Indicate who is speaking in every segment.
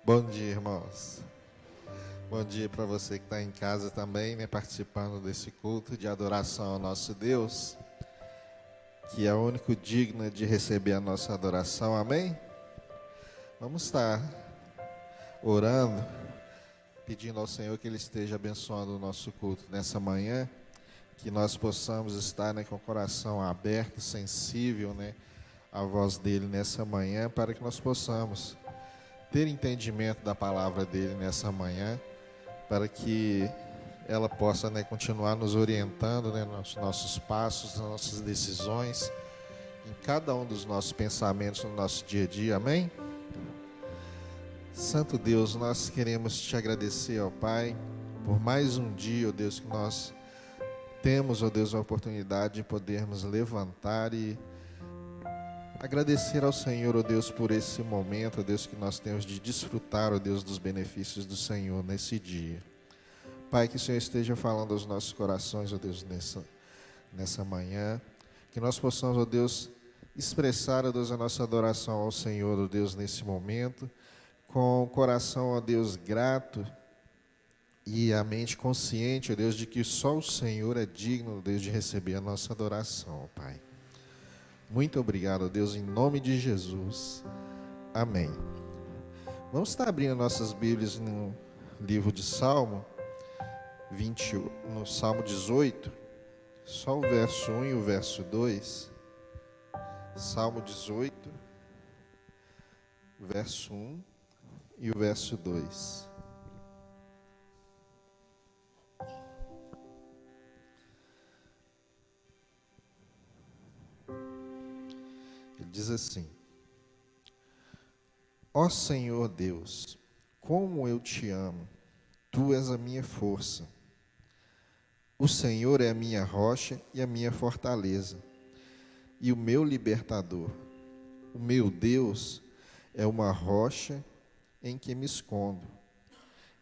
Speaker 1: Bom dia, irmãos. Bom dia para você que está em casa também, né, participando desse culto de adoração ao nosso Deus, que é o único digno de receber a nossa adoração, amém? Vamos estar orando, pedindo ao Senhor que Ele esteja abençoando o nosso culto nessa manhã, que nós possamos estar, né, com o coração aberto, sensível, né, à voz dEle nessa manhã, para que nós possamos ter entendimento da palavra dEle nessa manhã, para que ela possa, né, continuar nos orientando, né, nos nossos passos, nas nossas decisões, em cada um dos nossos pensamentos no nosso dia a dia, amém? Santo Deus, nós queremos te agradecer, ó Pai, por mais um dia, ó Deus, que nós temos, ó Deus, a oportunidade de podermos levantar e agradecer ao Senhor, ó Deus, por esse momento, ó Deus, que nós temos de desfrutar, ó Deus, dos benefícios do Senhor nesse dia. Pai, que o Senhor esteja falando aos nossos corações, ó Deus, nessa manhã, que nós possamos, ó Deus, expressar, ó Deus, a nossa adoração ao Senhor, ó Deus, nesse momento, com o coração, ó Deus, grato e a mente consciente, ó Deus, de que só o Senhor é digno, ó Deus, de receber a nossa adoração, ó Pai. Muito obrigado, ó Deus, em nome de Jesus. Amém. Vamos estar abrindo nossas Bíblias no livro de Salmo 20, no Salmo 18, só o verso 1 e o verso 2. Salmo 18, verso 1 e o verso 2. Ele diz assim: Ó Senhor Deus, como eu te amo, Tu és a minha força. O Senhor é a minha rocha e a minha fortaleza, e o meu libertador. O meu Deus é uma rocha em que me escondo.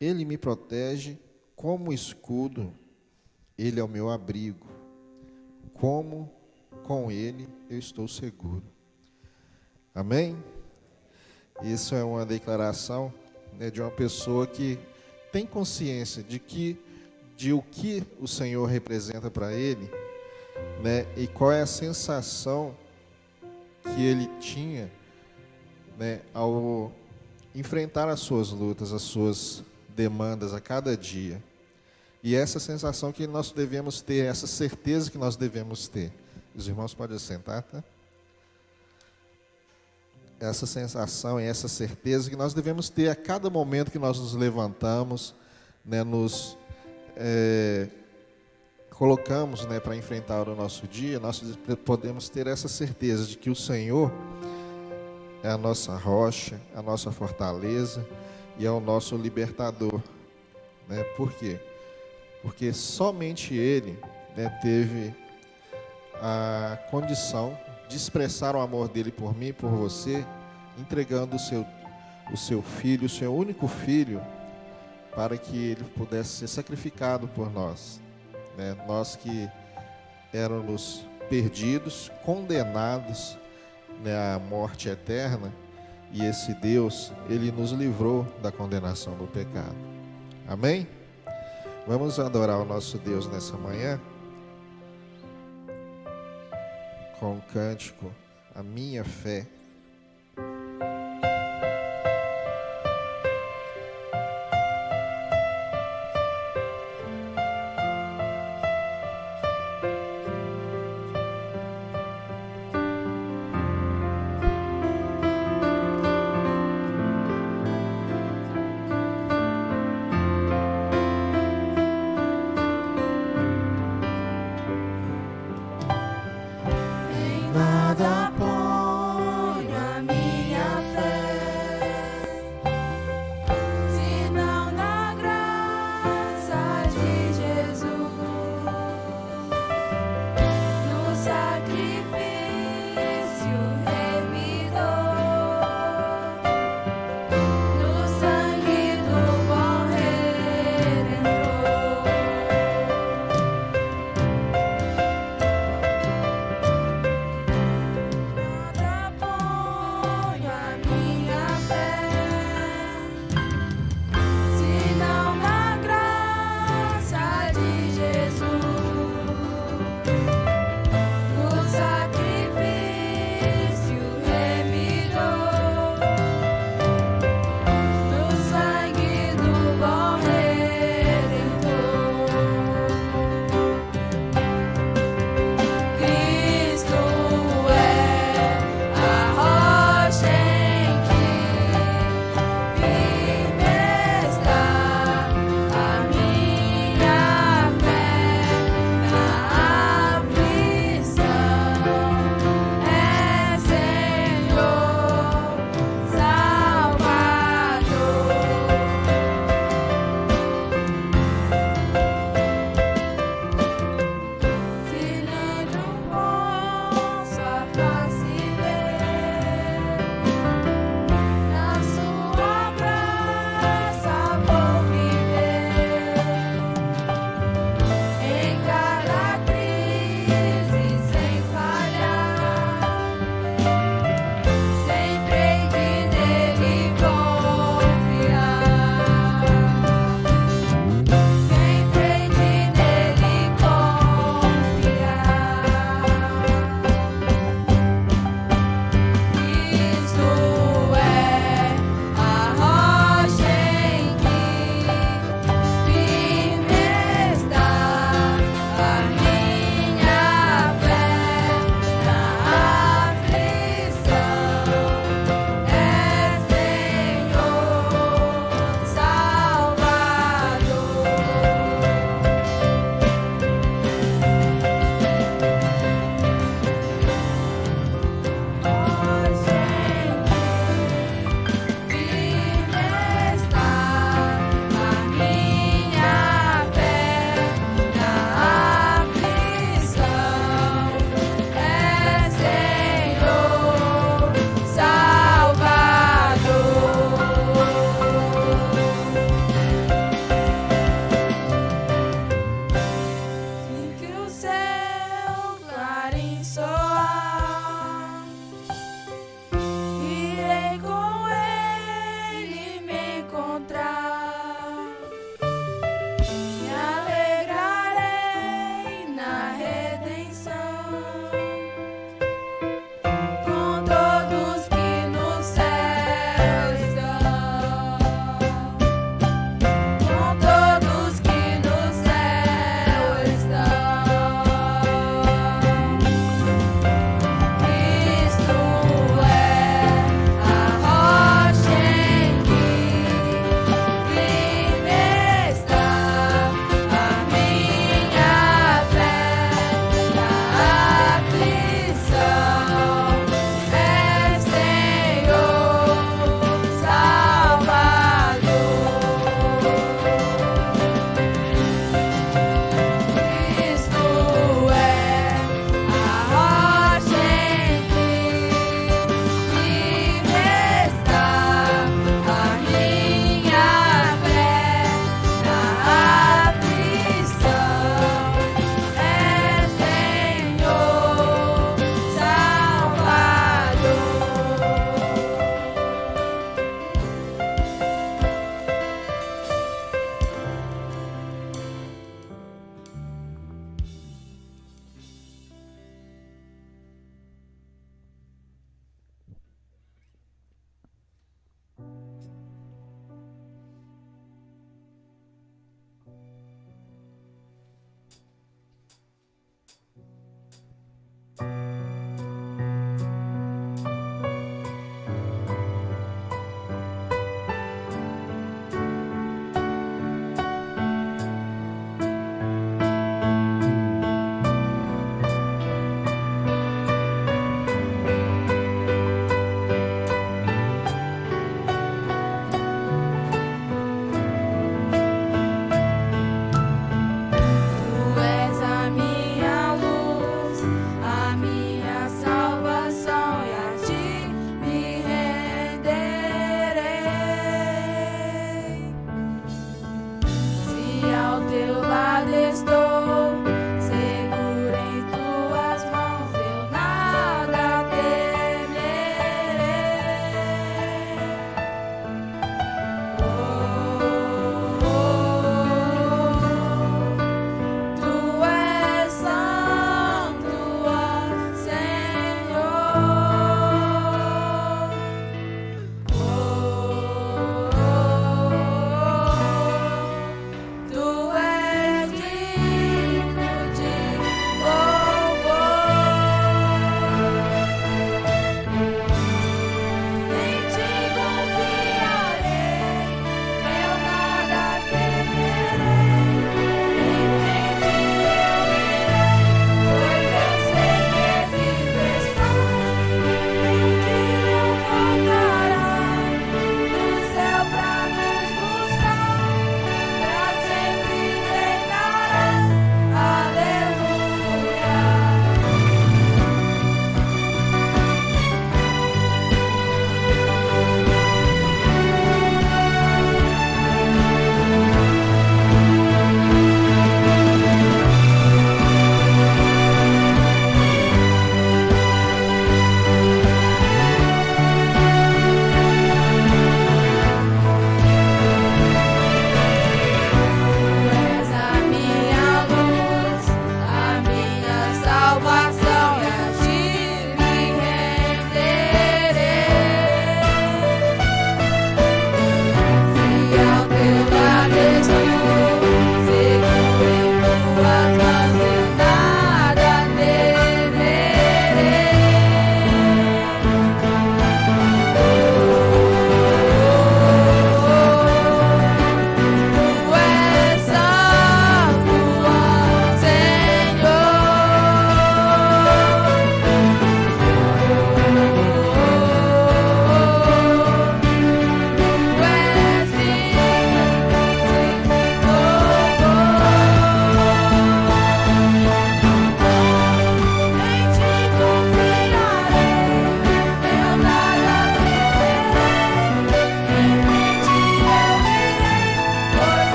Speaker 1: Ele me protege como escudo, Ele é o meu abrigo. Como com Ele eu estou seguro. Amém? Isso é uma declaração, né, de uma pessoa que tem consciência de o que o Senhor representa para ele, né, e qual é a sensação que ele tinha, né, ao enfrentar as suas lutas, as suas demandas a cada dia. E essa sensação que nós devemos ter, essa certeza que nós devemos ter. Os irmãos podem assentar, tá? Essa sensação e essa certeza que nós devemos ter a cada momento que nós nos levantamos, né, nos colocamos, né, para enfrentar o nosso dia. Nós podemos ter essa certeza de que o Senhor é a nossa rocha, a nossa fortaleza e é o nosso libertador, né? Por quê? Porque somente Ele, né, teve a condição de expressar o amor dele por mim, por você, entregando o seu filho, o seu único filho, para que ele pudesse ser sacrificado por nós, né? Nós que éramos perdidos, condenados, né, à morte eterna, e esse Deus, Ele nos livrou da condenação do pecado. Amém? Vamos adorar o nosso Deus nessa manhã com o cântico A Minha Fé.
Speaker 2: Nada pode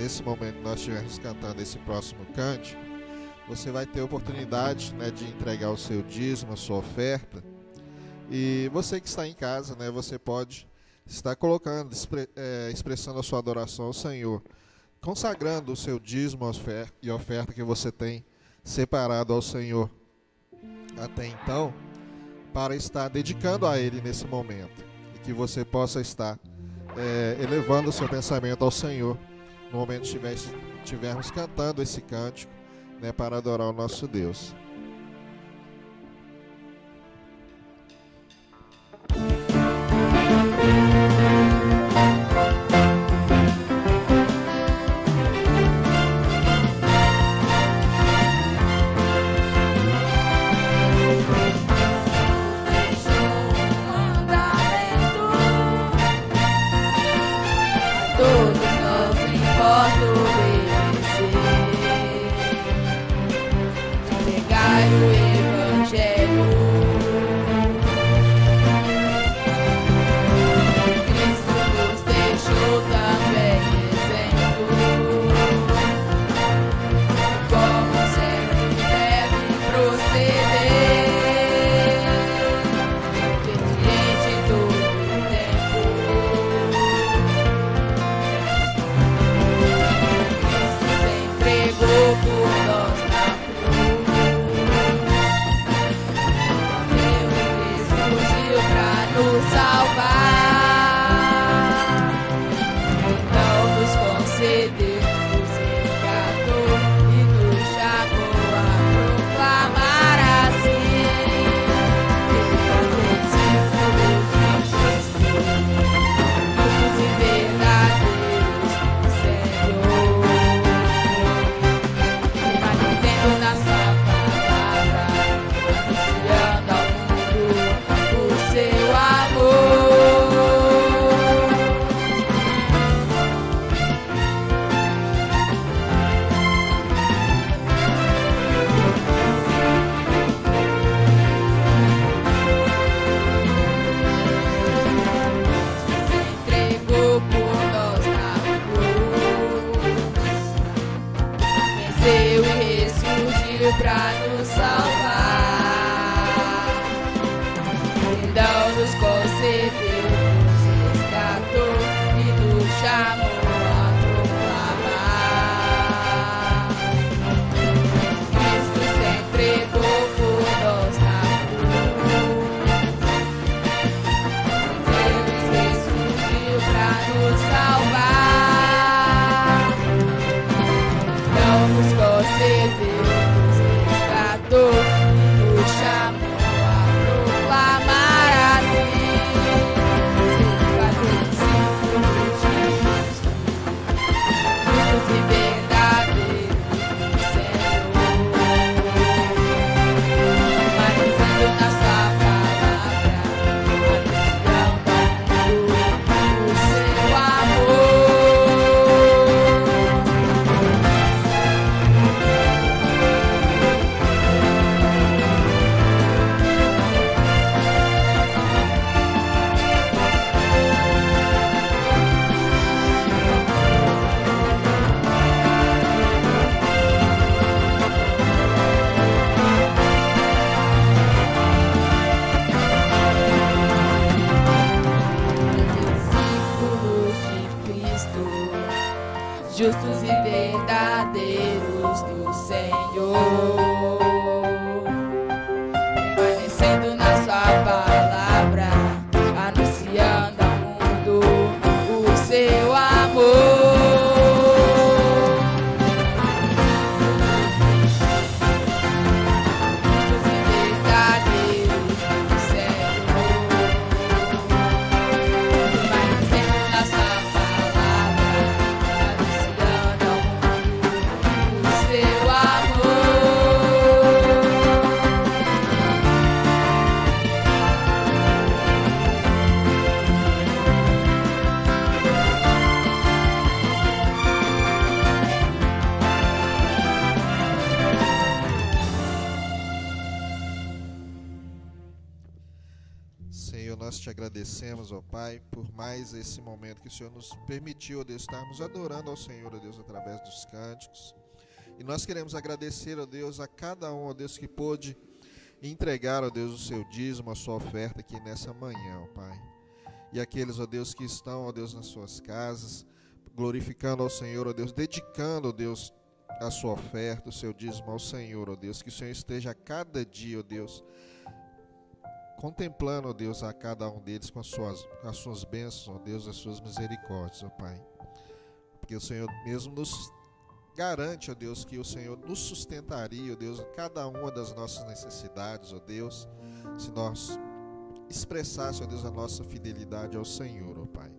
Speaker 1: nesse momento que nós estivermos cantando esse próximo cântico, você vai ter a oportunidade, né, de entregar o seu dízimo, a sua oferta. E você que está em casa, né, você pode estar colocando, expressando a sua adoração ao Senhor, consagrando o seu dízimo e oferta que você tem separado ao Senhor até então, para estar dedicando a Ele nesse momento. E que você possa estar elevando o seu pensamento ao Senhor no momento que estivermos cantando esse cântico, né, para adorar o nosso Deus.
Speaker 2: Justos e verdadeiros do Senhor, permanecendo na sua palavra, anunciando ao mundo o seu amor. Seu amor.
Speaker 1: nós te agradecemos, ó Pai, por mais esse momento que o Senhor nos permitiu, ó Deus, estarmos adorando ao Senhor, ó Deus, através dos cânticos. E nós queremos agradecer, ó Deus, a cada um, ó Deus, que pôde entregar, ó Deus, o seu dízimo, a sua oferta aqui nessa manhã, ó Pai. E aqueles, ó Deus, que estão, ó Deus, nas suas casas, glorificando ao Senhor, ó Deus, dedicando, ó Deus, a sua oferta, o seu dízimo ao Senhor, ó Deus, que o Senhor esteja a cada dia, ó Deus, contemplando, ó Deus, a cada um deles com as suas bênçãos, ó Deus, as suas misericórdias, ó Pai. Porque o Senhor mesmo nos garante, ó Deus, que o Senhor nos sustentaria, ó Deus, cada uma das nossas necessidades, ó Deus, se nós expressasse, ó Deus, a nossa fidelidade ao Senhor, ó Pai.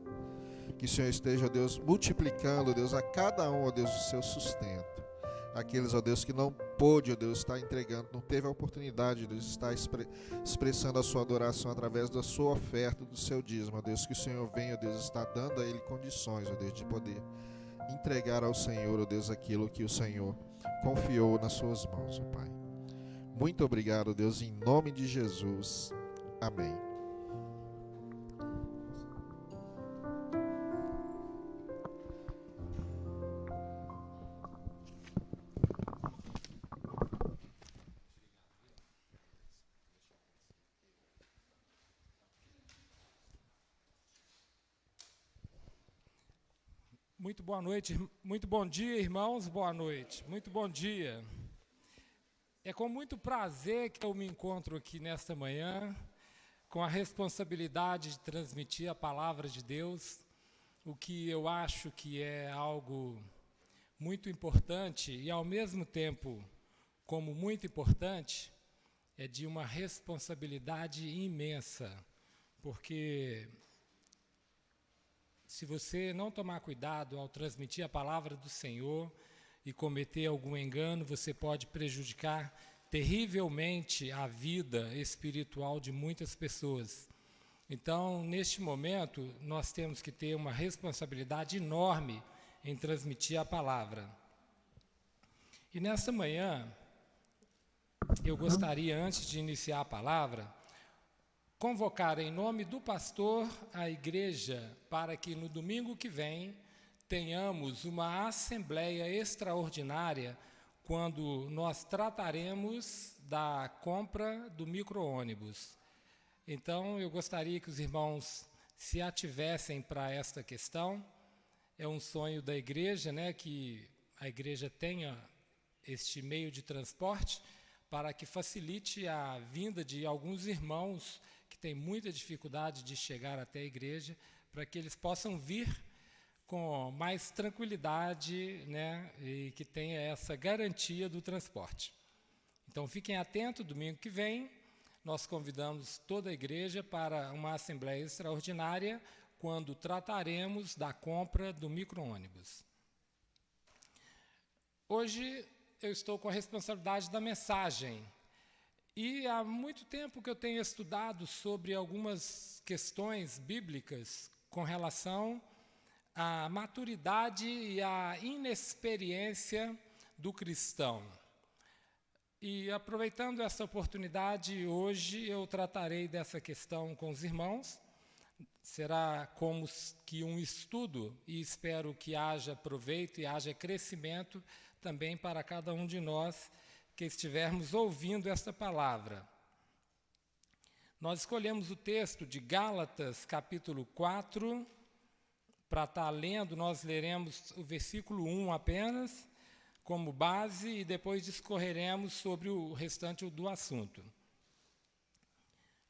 Speaker 1: Que o Senhor esteja, ó Deus, multiplicando, ó Deus, a cada um, ó Deus, o seu sustento. Aqueles, ó Deus, que não pôde, ó Deus, estar entregando, não teve a oportunidade de estar expressando a sua adoração através da sua oferta, do seu dízimo, ó Deus, que o Senhor venha, ó Deus, está dando a ele condições, ó Deus, de poder entregar ao Senhor, ó Deus, aquilo que o Senhor confiou nas suas mãos, ó Pai. Muito obrigado, Deus, em nome de Jesus. Amém.
Speaker 3: Muito boa noite, muito bom dia, irmãos, boa noite, muito bom dia. É com muito prazer que eu me encontro aqui nesta manhã, com a responsabilidade de transmitir a palavra de Deus, o que eu acho que é algo muito importante e, ao mesmo tempo, como muito importante, é de uma responsabilidade imensa, porque se você não tomar cuidado ao transmitir a palavra do Senhor e cometer algum engano, você pode prejudicar terrivelmente a vida espiritual de muitas pessoas. Então, neste momento, nós temos que ter uma responsabilidade enorme em transmitir a palavra. E nesta manhã, eu gostaria, antes de iniciar a palavra, convocar em nome do pastor a igreja para que no domingo que vem tenhamos uma assembleia extraordinária quando nós trataremos da compra do micro-ônibus. Então, eu gostaria que os irmãos se ativessem para esta questão. É um sonho da igreja, né, que a igreja tenha este meio de transporte para que facilite a vinda de alguns irmãos que têm muita dificuldade de chegar até a igreja, para que eles possam vir com mais tranquilidade, né, e que tenha essa garantia do transporte. Então, fiquem atentos, domingo que vem, nós convidamos toda a igreja para uma assembleia extraordinária, quando trataremos da compra do micro-ônibus. Hoje, eu estou com a responsabilidade da mensagem. E há muito tempo que eu tenho estudado sobre algumas questões bíblicas com relação à maturidade e à inexperiência do cristão. E aproveitando essa oportunidade, hoje eu tratarei dessa questão com os irmãos. Será como que um estudo, e espero que haja proveito e haja crescimento também para cada um de nós que estivermos ouvindo esta palavra. Nós escolhemos o texto de Gálatas, capítulo 4, para estar lendo. Nós leremos o versículo 1 apenas, como base, e depois discorreremos sobre o restante do assunto.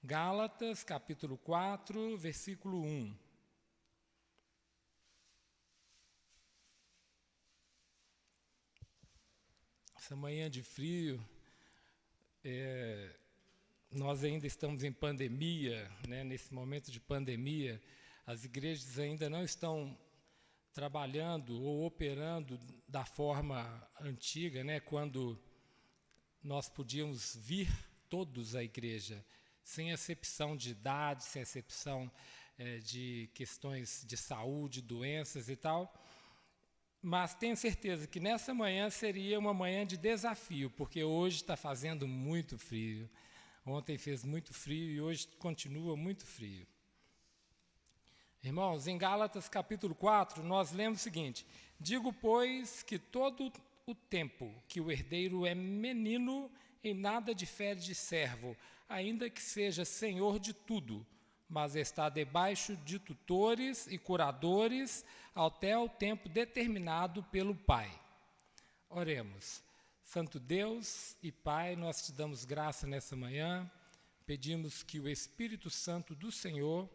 Speaker 3: Gálatas, capítulo 4, versículo 1. Essa manhã de frio, nós ainda estamos em pandemia, né? Nesse momento de pandemia, as igrejas ainda não estão trabalhando ou operando da forma antiga, né? Quando nós podíamos vir todos à igreja, sem exceção de idade, sem exceção de questões de saúde, doenças e tal. Mas tenho certeza que nessa manhã seria uma manhã de desafio, porque hoje está fazendo muito frio. Ontem fez muito frio e hoje continua muito frio. Irmãos, em Gálatas capítulo 4, nós lemos o seguinte: digo, pois, que todo o tempo que o herdeiro é menino, em nada difere de servo, ainda que seja senhor de tudo, mas está debaixo de tutores e curadores até o tempo determinado pelo Pai. Oremos. Santo Deus e Pai, nós te damos graça nessa manhã, pedimos que o Espírito Santo do Senhor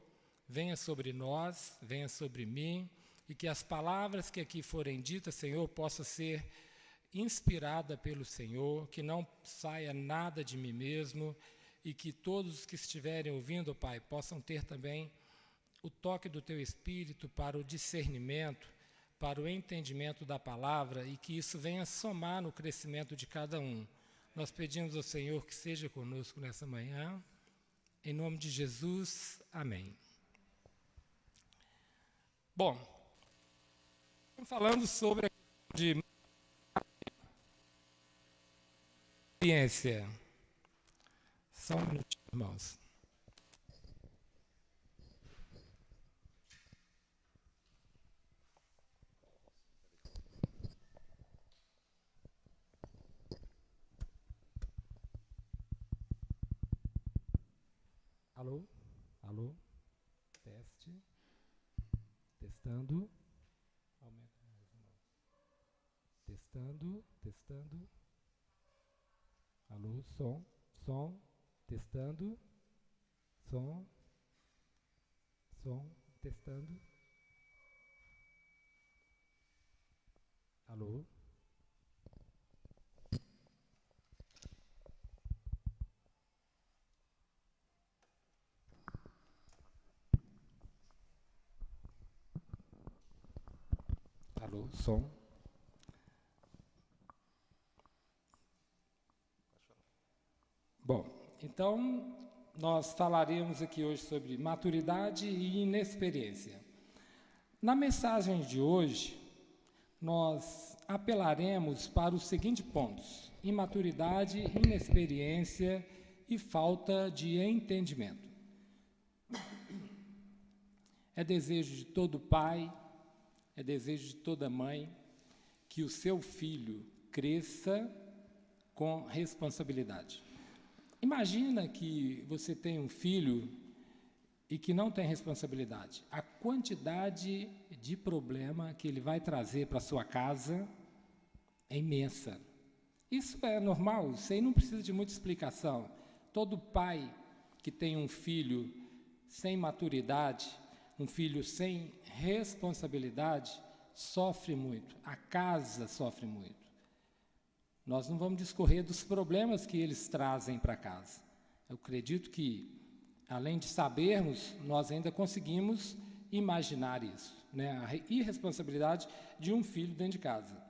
Speaker 3: venha sobre nós, venha sobre mim, e que as palavras que aqui forem ditas, Senhor, possam ser inspiradas pelo Senhor, que não saia nada de mim mesmo, e que todos os que estiverem ouvindo, Pai, possam ter também o toque do Teu Espírito para o discernimento, para o entendimento da palavra, e que isso venha somar no crescimento de cada um. Nós pedimos ao Senhor que seja conosco nessa manhã, em nome de Jesus, amém. Bom, estamos falando sobre a questão de experiência. Só um minutinho, irmãos. Alô? Alô? Teste. Testando. Aumenta mais, irmão. Testando, testando. Alô, som, som. Testando. Som. Som, testando. Alô? Alô, som. Bom, então nós falaremos aqui hoje sobre maturidade e inexperiência. Na mensagem de hoje, nós apelaremos para os seguintes pontos: imaturidade, inexperiência e falta de entendimento. É desejo de todo pai, é desejo de toda mãe que o seu filho cresça com responsabilidade. Imagina que você tem um filho e que não tem responsabilidade. A quantidade de problema que ele vai trazer para a sua casa é imensa. Isso é normal, isso aí não precisa de muita explicação. Todo pai que tem um filho sem maturidade, um filho sem responsabilidade, sofre muito, a casa sofre muito. Nós não vamos discorrer dos problemas que eles trazem para casa. Eu acredito que, além de sabermos, nós ainda conseguimos imaginar isso, né? A irresponsabilidade de um filho dentro de casa.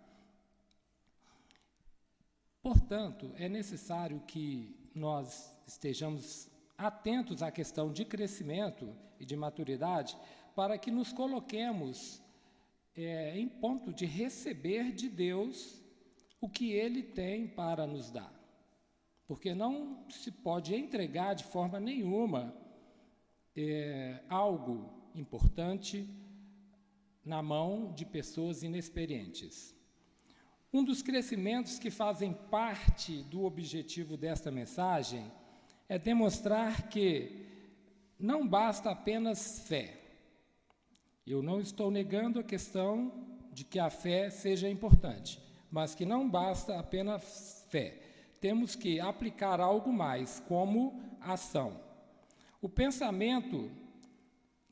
Speaker 3: Portanto, é necessário que nós estejamos atentos à questão de crescimento e de maturidade, para que nos coloquemos em ponto de receber de Deus o que Ele tem para nos dar. Porque não se pode entregar de forma nenhuma algo importante na mão de pessoas inexperientes. Um dos crescimentos que fazem parte do objetivo desta mensagem é demonstrar que não basta apenas fé. Eu não estou negando a questão de que a fé seja importante, mas que não basta apenas fé. Temos que aplicar algo mais, como ação. O pensamento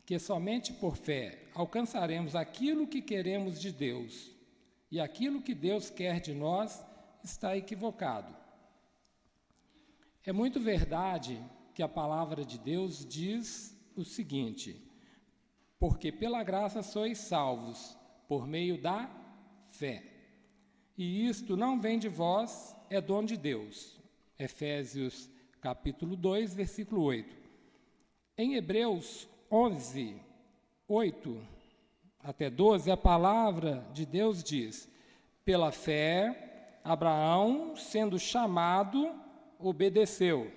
Speaker 3: que somente por fé alcançaremos aquilo que queremos de Deus e aquilo que Deus quer de nós está equivocado. É muito verdade que a palavra de Deus diz o seguinte: porque pela graça sois salvos, por meio da fé. E isto não vem de vós, é dom de Deus. Efésios capítulo 2, versículo 8. Em Hebreus 11, 8 até 12, a palavra de Deus diz: pela fé, Abraão, sendo chamado, obedeceu,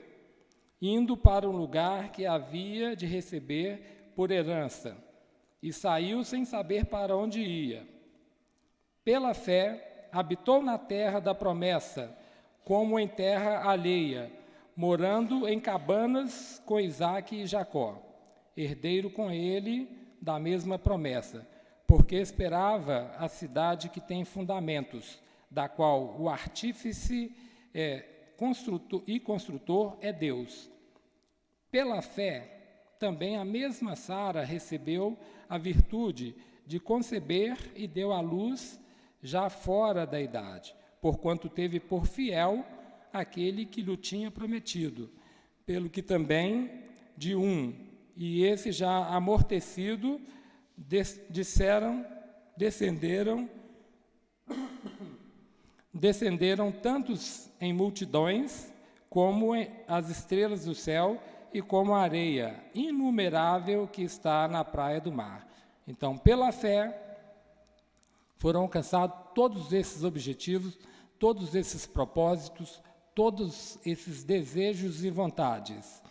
Speaker 3: indo para um lugar que havia de receber por herança, e saiu sem saber para onde ia. Pela fé, habitou na terra da promessa, como em terra alheia, morando em cabanas com Isaque e Jacó, herdeiro com ele da mesma promessa, porque esperava a cidade que tem fundamentos, da qual o artífice construtor é Deus. Pela fé, também a mesma Sara recebeu a virtude de conceber e deu à luz já fora da idade, porquanto teve por fiel aquele que lhe tinha prometido, pelo que também de um, e esse já amortecido, descenderam tantos em multidões, como as estrelas do céu, e como a areia inumerável que está na praia do mar. Então, pela fé, foram alcançados todos esses objetivos, todos esses propósitos, todos esses desejos e vontades.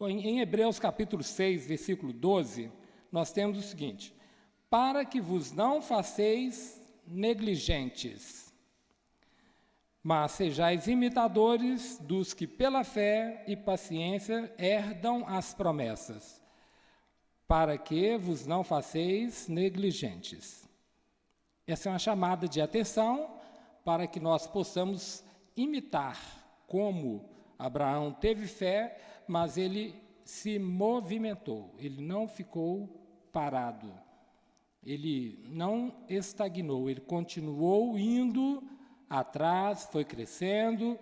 Speaker 3: Em Hebreus capítulo 6, versículo 12, nós temos o seguinte: para que vos não faceis negligentes, mas sejais imitadores dos que pela fé e paciência herdam as promessas, para que vos não faceis negligentes. Essa é uma chamada de atenção para que nós possamos imitar como Abraão teve fé, mas ele se movimentou, ele não ficou parado, ele não estagnou, ele continuou indo atrás, foi crescendo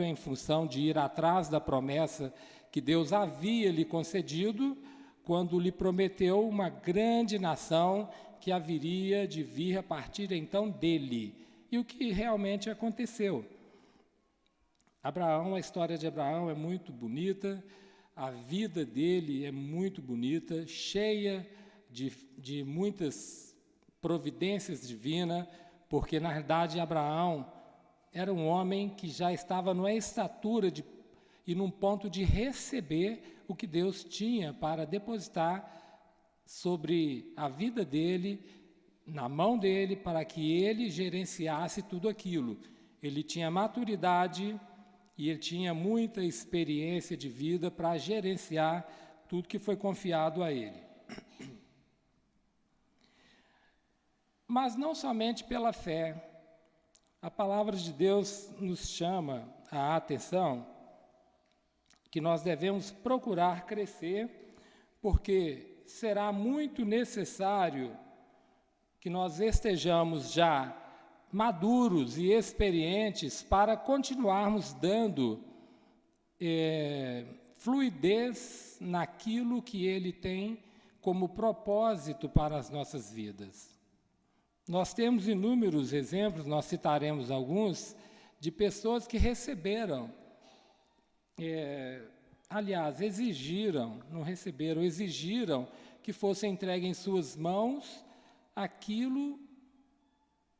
Speaker 3: em função de ir atrás da promessa que Deus havia lhe concedido, quando lhe prometeu uma grande nação que haveria de vir a partir então dele. E o que realmente aconteceu? A história de Abraão é muito bonita, a vida dele é muito bonita, cheia de muitas providências divinas, porque, na verdade, Abraão era um homem que já estava numa estatura e num ponto de receber o que Deus tinha para depositar sobre a vida dele, na mão dele, para que ele gerenciasse tudo aquilo. Ele tinha maturidade e ele tinha muita experiência de vida para gerenciar tudo que foi confiado a ele. Mas não somente pela fé. A palavra de Deus nos chama a atenção que nós devemos procurar crescer, porque será muito necessário que nós estejamos já maduros e experientes para continuarmos dando fluidez naquilo que Ele tem como propósito para as nossas vidas. Nós temos inúmeros exemplos, nós citaremos alguns, de pessoas que receberam, exigiram que fosse entregue em suas mãos aquilo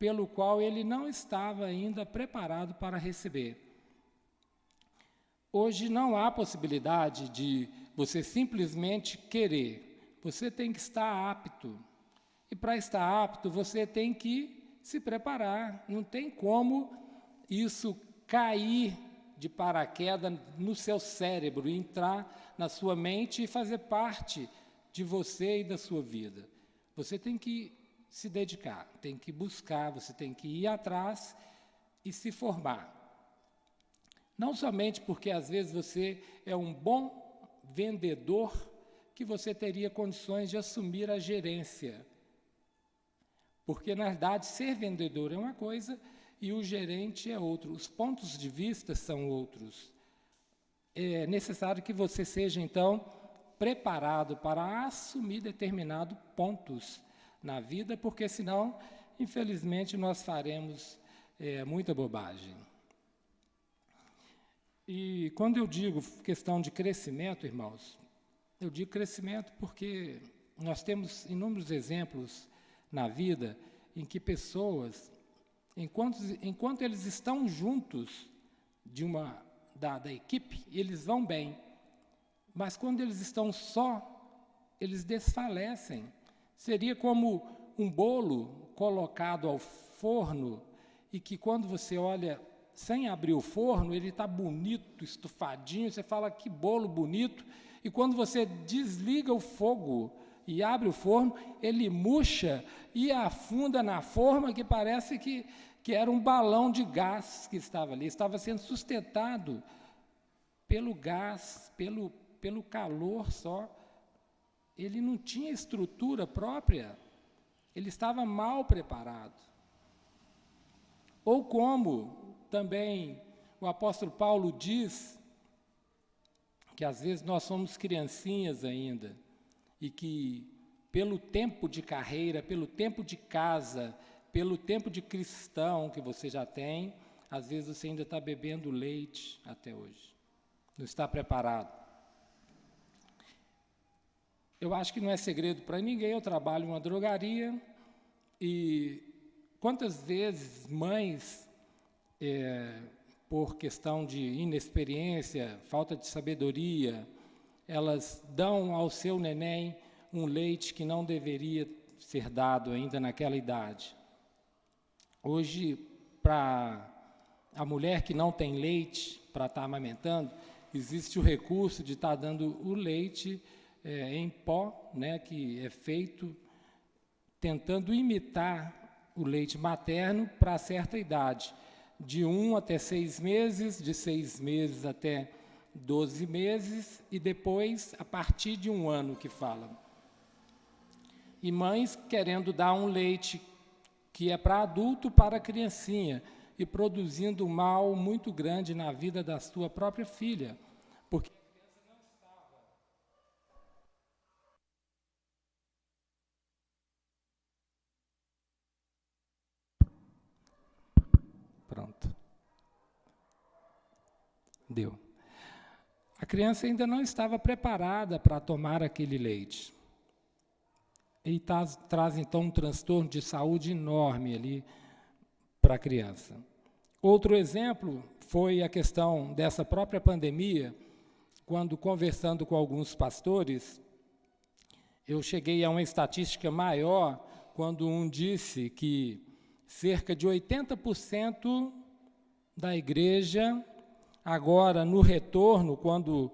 Speaker 3: pelo qual ele não estava ainda preparado para receber. Hoje não há possibilidade de você simplesmente querer, você tem que estar apto. E para estar apto, você tem que se preparar. Não tem como isso cair de paraquedas no seu cérebro, entrar na sua mente e fazer parte de você e da sua vida. Você tem que se dedicar, tem que buscar, você tem que ir atrás e se formar. Não somente porque às vezes você é um bom vendedor que você teria condições de assumir a gerência. Porque, na verdade, ser vendedor é uma coisa e o gerente é outro. Os pontos de vista são outros. É necessário que você seja, então, preparado para assumir determinados pontos na vida, porque, senão, infelizmente, nós faremos muita bobagem. E, quando eu digo questão de crescimento, irmãos, eu digo crescimento porque nós temos inúmeros exemplos na vida em que pessoas enquanto eles estão juntos da equipe, eles vão bem. Mas quando eles estão só, eles desfalecem. Seria como um bolo colocado ao forno e que quando você olha sem abrir o forno, ele está bonito, estufadinho, você fala que bolo bonito, e quando você desliga o fogo e abre o forno, ele murcha e afunda na forma que parece que era um balão de gás que estava ali, estava sendo sustentado pelo gás, pelo calor só. Ele não tinha estrutura própria, ele estava mal preparado. Ou como também o apóstolo Paulo diz, que às vezes nós somos criancinhas ainda, e que pelo tempo de carreira, pelo tempo de casa, pelo tempo de cristão que você já tem, às vezes você ainda está bebendo leite até hoje, não está preparado. Eu acho que não é segredo para ninguém, eu trabalho em uma drogaria, e quantas vezes mães, por questão de inexperiência, falta de sabedoria, elas dão ao seu neném um leite que não deveria ser dado ainda naquela idade. Hoje, para a mulher que não tem leite para estar amamentando, existe o recurso de estar dando o leite em pó, né, que é feito tentando imitar o leite materno para certa idade, de 1 até 6 meses, de 6 meses até 12 meses, e depois a partir de 1 ano que fala. E mães querendo dar um leite que é para adulto, para criancinha, e produzindo um mal muito grande na vida da sua própria filha, porque a criança não estava. Pronto. Deu. A criança ainda não estava preparada para tomar aquele leite. E traz, então, um transtorno de saúde enorme ali para a criança. Outro exemplo foi a questão dessa própria pandemia, quando, conversando com alguns pastores, eu cheguei a uma estatística maior, quando um disse que cerca de 80% da igreja, agora no retorno, quando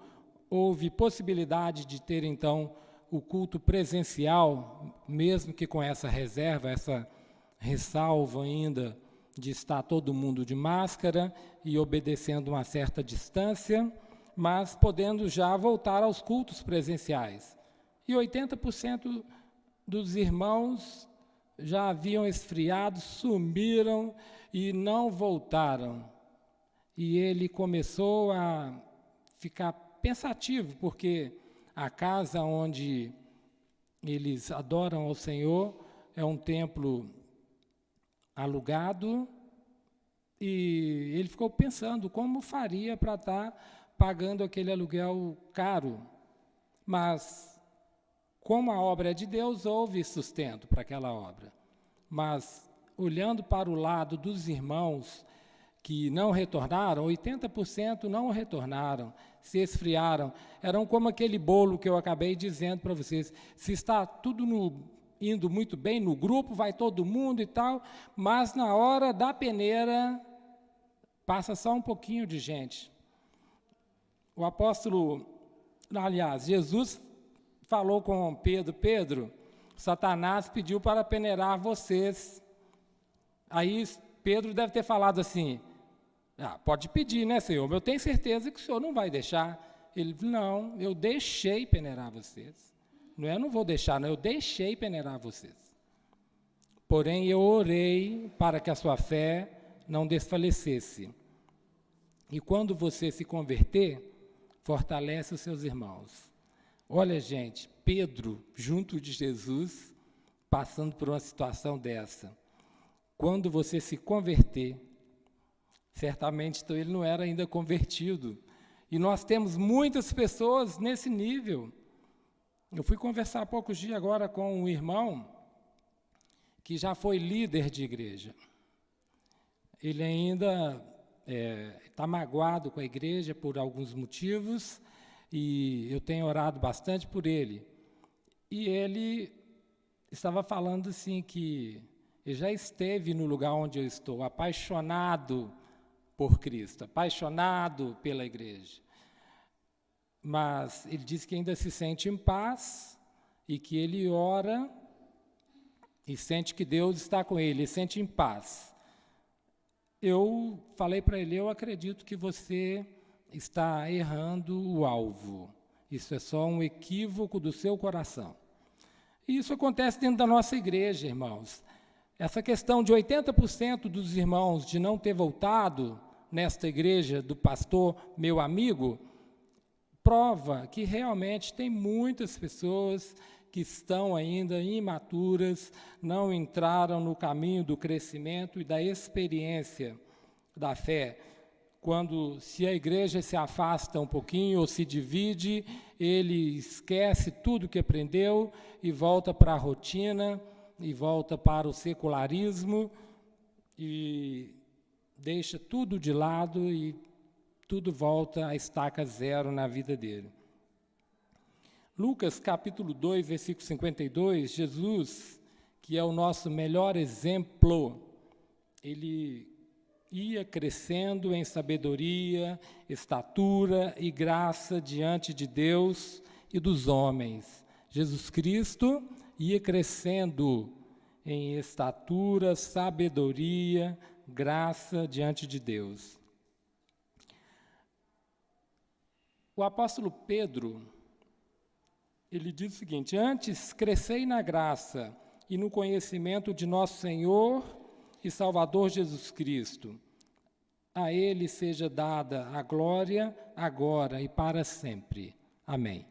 Speaker 3: houve possibilidade de ter, então, o culto presencial, mesmo que com essa reserva, essa ressalva ainda de estar todo mundo de máscara e obedecendo uma certa distância, mas podendo já voltar aos cultos presenciais. E 80% dos irmãos já haviam esfriado, sumiram e não voltaram. E ele começou a ficar pensativo, porque a casa onde eles adoram ao Senhor é um templo alugado, e ele ficou pensando como faria para estar pagando aquele aluguel caro. Mas, como a obra é de Deus, houve sustento para aquela obra. Mas, olhando para o lado dos irmãos que não retornaram, 80% não retornaram, se esfriaram. Eram como aquele bolo que eu acabei dizendo para vocês. Se está tudo indo muito bem no grupo, vai todo mundo e tal, mas na hora da peneira, passa só um pouquinho de gente. O apóstolo, aliás, Jesus falou com Pedro: Pedro, Satanás pediu para peneirar vocês. Aí Pedro deve ter falado assim: pode pedir, né, Senhor? Mas eu tenho certeza que o Senhor não vai deixar. Ele: não, eu deixei peneirar vocês. Não é, eu não vou deixar, não, eu deixei peneirar vocês. Porém, eu orei para que a sua fé não desfalecesse. E quando você se converter, fortalece os seus irmãos. Olha, gente, Pedro, junto de Jesus, passando por uma situação dessa. Quando você se converter, certamente então, ele não era ainda convertido. E nós temos muitas pessoas nesse nível. Eu fui conversar há poucos dias agora com um irmão que já foi líder de igreja. ele ainda está magoado com a igreja por alguns motivos, e eu tenho orado bastante por ele. E ele estava falando assim que ele já esteve no lugar onde eu estou, apaixonado por Cristo, apaixonado pela igreja. Mas ele diz que ainda se sente em paz e que ele ora e sente que Deus está com ele, sente em paz. Eu falei para ele, eu acredito que você está errando o alvo. Isso é só um equívoco do seu coração. E isso acontece dentro da nossa igreja, irmãos. Essa questão de 80% dos irmãos de não ter voltado nesta igreja do pastor, meu amigo, prova que realmente tem muitas pessoas que estão ainda imaturas, não entraram no caminho do crescimento e da experiência da fé. Quando, se a igreja se afasta um pouquinho ou se divide, ele esquece tudo que aprendeu e volta para a rotina, e volta para o secularismo, e deixa tudo de lado e tudo volta à estaca zero na vida dele. Lucas, capítulo 2, versículo 52, Jesus, que é o nosso melhor exemplo, ele ia crescendo em sabedoria, estatura e graça diante de Deus e dos homens. Jesus Cristo ia crescendo em estatura, sabedoria, graça diante de Deus. O apóstolo Pedro, ele diz o seguinte: antes crescei na graça e no conhecimento de nosso Senhor e Salvador Jesus Cristo. A Ele seja dada a glória, agora e para sempre. Amém.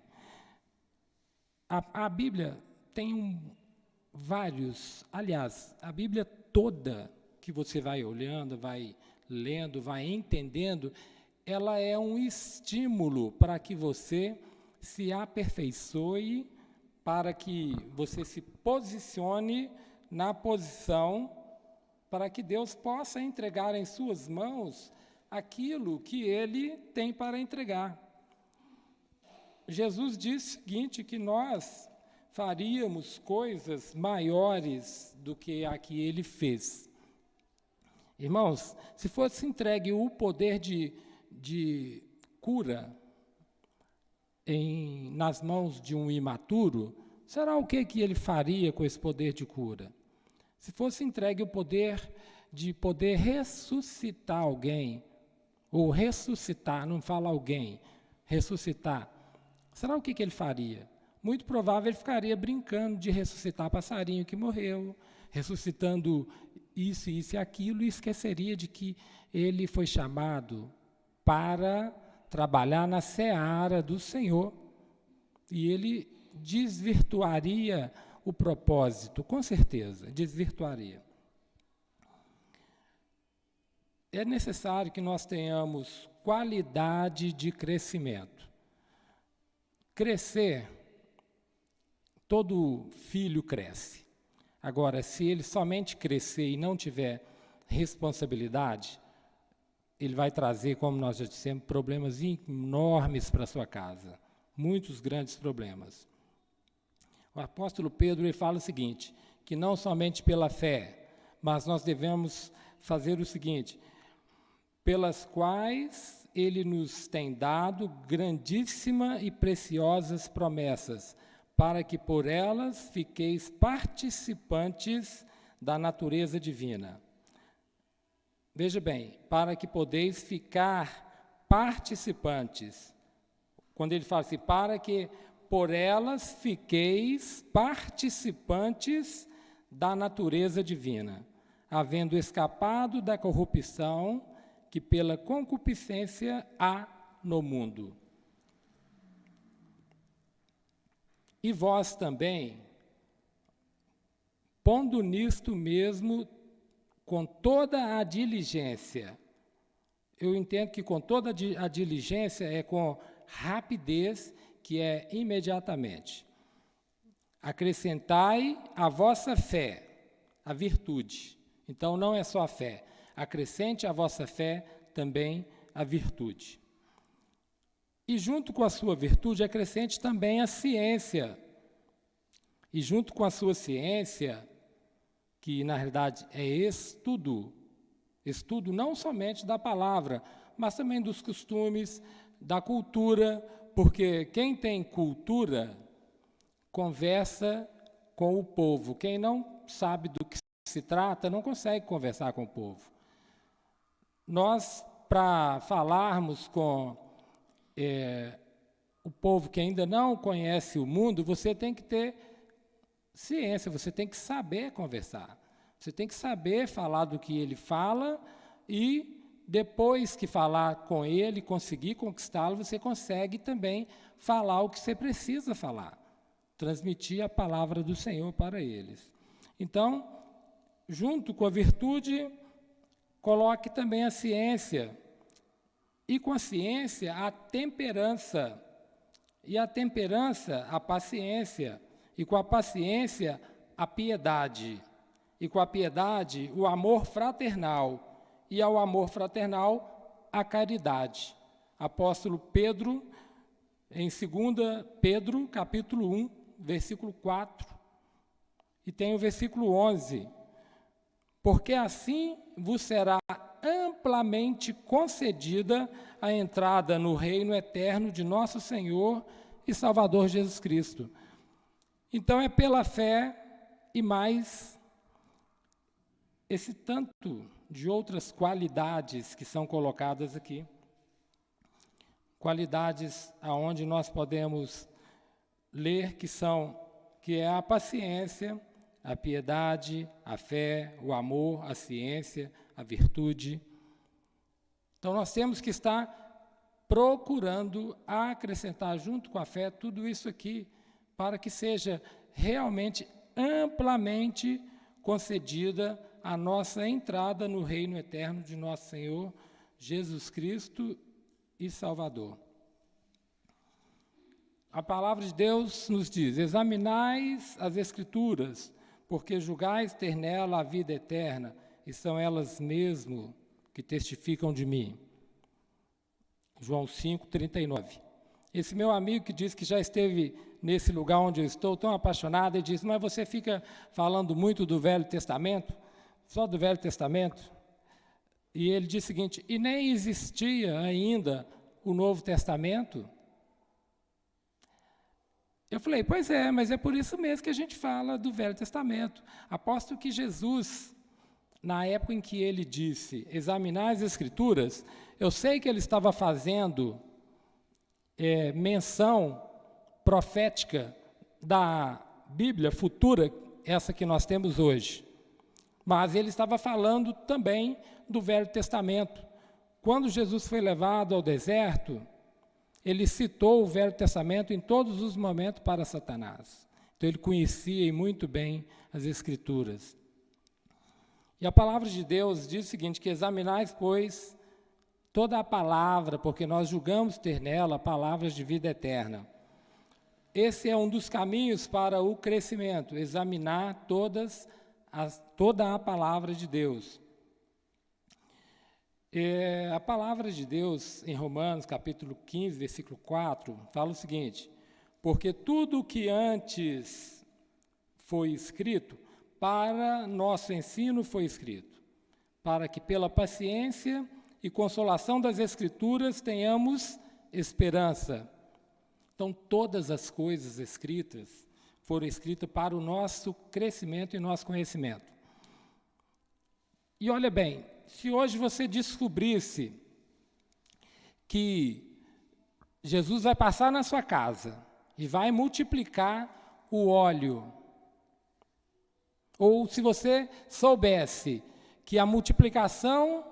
Speaker 3: A Bíblia tem vários, aliás, a Bíblia toda que você vai olhando, vai lendo, vai entendendo, ela é um estímulo para que você se aperfeiçoe, para que você se posicione na posição para que Deus possa entregar em suas mãos aquilo que Ele tem para entregar. Jesus disse o seguinte, que nós faríamos coisas maiores do que a que Ele fez. Irmãos, se fosse entregue o poder de cura nas mãos de um imaturo, será o que ele faria com esse poder de cura? Se fosse entregue o poder de poder ressuscitar alguém, ou ressuscitar, não fala alguém, ressuscitar, será o que ele faria? Muito provável ele ficaria brincando de ressuscitar passarinho que morreu, ressuscitando isso e aquilo, e esqueceria de que ele foi chamado para trabalhar na seara do Senhor. E ele desvirtuaria o propósito, com certeza, desvirtuaria. É necessário que nós tenhamos qualidade de crescimento. Crescer, todo filho cresce. Agora, se ele somente crescer e não tiver responsabilidade, ele vai trazer, como nós já dissemos, problemas enormes para a sua casa. Muitos grandes problemas. O apóstolo Pedro ele fala o seguinte, que não somente pela fé, mas nós devemos fazer o seguinte, pelas quais ele nos tem dado grandíssimas e preciosas promessas, para que por elas fiqueis participantes da natureza divina. Veja bem, para que podeis ficar participantes. Quando ele fala assim, para que por elas fiqueis participantes da natureza divina, havendo escapado da corrupção que pela concupiscência há no mundo. E vós também, pondo nisto mesmo, com toda a diligência, eu entendo que com toda a diligência é com rapidez, que é imediatamente. Acrescentai à vossa fé a virtude. Então, não é só a fé. acrescente à vossa fé também a virtude. E junto com a sua virtude, acrescente também a ciência. E junto com a sua ciência, que na realidade é estudo não somente da palavra, mas também dos costumes, da cultura, porque quem tem cultura conversa com o povo. Quem não sabe do que se trata, não consegue conversar com o povo. Nós, para falarmos com o povo que ainda não conhece o mundo, você tem que ter ciência, você tem que saber conversar. Você tem que saber falar do que ele fala e, depois que falar com ele, conseguir conquistá-lo, você consegue também falar o que você precisa falar, transmitir a palavra do Senhor para eles. Então, junto com a virtude, coloque também a ciência. E com a ciência, a temperança. E a temperança, a paciência. E com a paciência, a piedade. E com a piedade, o amor fraternal. E ao amor fraternal, a caridade. Apóstolo Pedro, em 2 Pedro, capítulo 1, versículo 4. E tem o versículo 11. Porque assim vos será amplamente concedida a entrada no reino eterno de nosso Senhor e Salvador Jesus Cristo. Então é pela fé e mais esse tanto de outras qualidades que são colocadas aqui. Qualidades aonde nós podemos ler que é a paciência, a piedade, a fé, o amor, a ciência, a virtude. Então, nós temos que estar procurando acrescentar junto com a fé tudo isso aqui, para que seja realmente amplamente concedida a nossa entrada no reino eterno de nosso Senhor Jesus Cristo e Salvador. A palavra de Deus nos diz: examinais as Escrituras, porque julgais ter nela a vida eterna, e são elas mesmo que testificam de mim. João 5:39. Esse meu amigo que diz que já esteve nesse lugar onde eu estou, tão apaixonado, ele diz: mas você fica falando muito do Velho Testamento, só do Velho Testamento? E ele diz o seguinte: e nem existia ainda o Novo Testamento? Eu falei: pois é, mas é por isso mesmo que a gente fala do Velho Testamento. Aposto que Jesus, na época em que ele disse, examinar as Escrituras, eu sei que ele estava fazendo menção profética da Bíblia futura, essa que nós temos hoje. Mas ele estava falando também do Velho Testamento. Quando Jesus foi levado ao deserto, ele citou o Velho Testamento em todos os momentos para Satanás. Então, ele conhecia muito bem as Escrituras. E a palavra de Deus diz o seguinte, que examinais, pois, toda a palavra, porque nós julgamos ter nela palavras de vida eterna. Esse é um dos caminhos para o crescimento, examinar toda a palavra de Deus. A palavra de Deus, em Romanos, capítulo 15, versículo 4, fala o seguinte: porque tudo o que antes foi escrito, para nosso ensino foi escrito, para que pela paciência e consolação das Escrituras tenhamos esperança. Então, todas as coisas escritas foram escritas para o nosso crescimento e nosso conhecimento. E olha bem, se hoje você descobrisse que Jesus vai passar na sua casa e vai multiplicar o óleo, ou se você soubesse que a multiplicação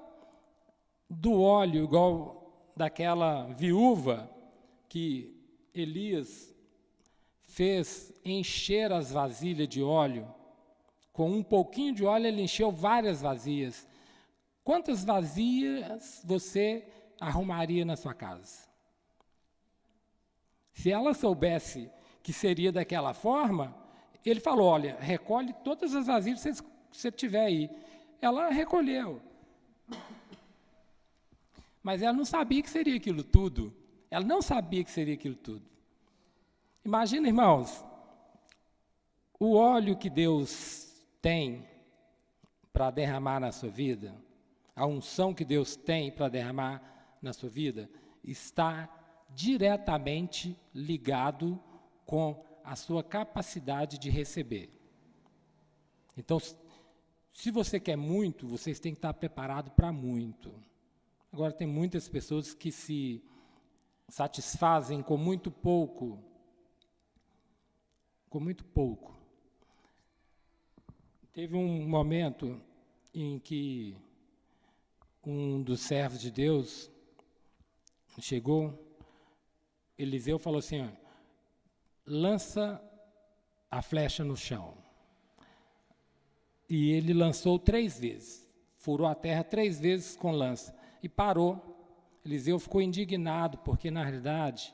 Speaker 3: do óleo, igual daquela viúva que Elias fez encher as vasilhas de óleo, com um pouquinho de óleo ele encheu várias vasilhas. Quantas vasilhas você arrumaria na sua casa? Se ela soubesse que seria daquela forma, ele falou: olha, recolhe todas as vasilhas que você tiver aí. Ela recolheu. Mas ela não sabia que seria aquilo tudo. Ela não sabia que seria aquilo tudo. Imagina, irmãos, o óleo que Deus tem para derramar na sua vida, a unção que Deus tem para derramar na sua vida, está diretamente ligado com a sua capacidade de receber. Então, se você quer muito, vocês têm que estar preparados para muito. Agora, tem muitas pessoas que se satisfazem com muito pouco. Com muito pouco. Teve um momento em que um dos servos de Deus chegou, Eliseu falou assim, ó, lança a flecha no chão. E ele lançou 3 vezes, furou a terra 3 vezes com lança e parou. Eliseu ficou indignado, porque na realidade,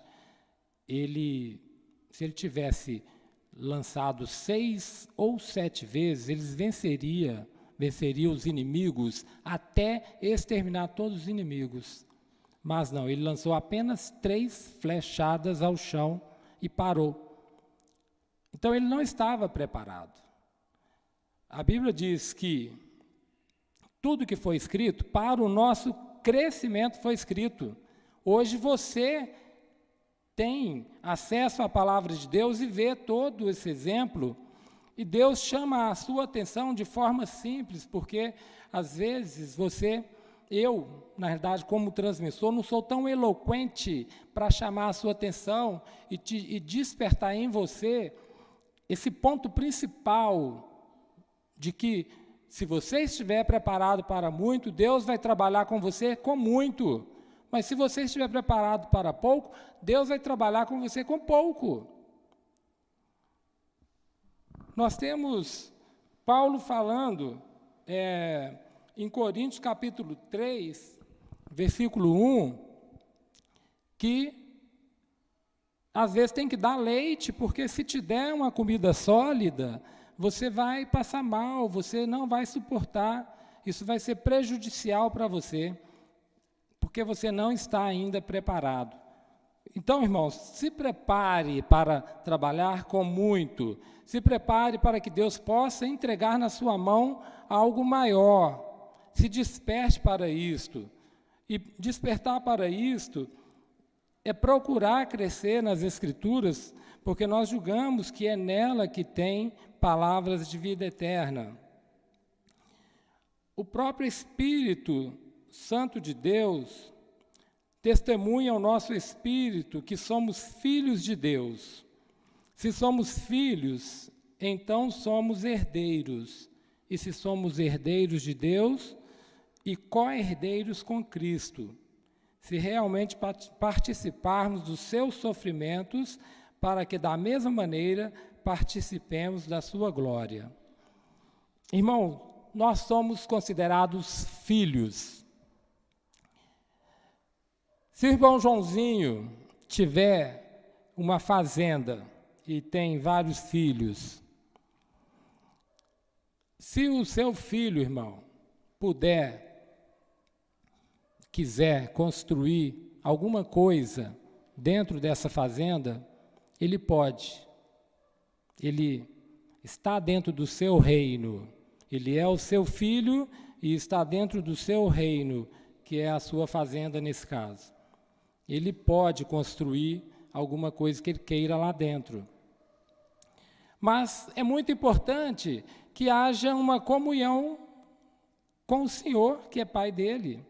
Speaker 3: se ele tivesse lançado 6 ou 7 vezes, eles venceria os inimigos até exterminar todos os inimigos. Mas não, ele lançou apenas 3 flechadas ao chão e parou. Então ele não estava preparado. A Bíblia diz que tudo que foi escrito, para o nosso crescimento foi escrito. Hoje você tem acesso à palavra de Deus e vê todo esse exemplo, e Deus chama a sua atenção de forma simples, porque às vezes eu, na verdade, como transmissor, não sou tão eloquente para chamar a sua atenção e despertar em você esse ponto principal de que, se você estiver preparado para muito, Deus vai trabalhar com você com muito. Mas se você estiver preparado para pouco, Deus vai trabalhar com você com pouco. Nós temos Paulo falando em Coríntios capítulo 3, versículo 1, que às vezes tem que dar leite, porque se te der uma comida sólida, você vai passar mal, você não vai suportar, isso vai ser prejudicial para você, porque você não está ainda preparado. Então, irmãos, se prepare para trabalhar com muito, se prepare para que Deus possa entregar na sua mão algo maior, se desperte para isto, e despertar para isto é procurar crescer nas Escrituras, porque nós julgamos que é nela que tem palavras de vida eterna. O próprio Espírito Santo de Deus testemunha ao nosso espírito que somos filhos de Deus. Se somos filhos, então somos herdeiros. E se somos herdeiros de Deus e co-herdeiros com Cristo, se realmente participarmos dos seus sofrimentos, para que da mesma maneira participemos da sua glória. Irmão, nós somos considerados filhos. Se o irmão Joãozinho tiver uma fazenda e tem vários filhos, se o seu filho, irmão, quiser construir alguma coisa dentro dessa fazenda, ele pode. Ele está dentro do seu reino. Ele é o seu filho e está dentro do seu reino, que é a sua fazenda nesse caso. Ele pode construir alguma coisa que ele queira lá dentro. Mas é muito importante que haja uma comunhão com o Senhor, que é pai dele.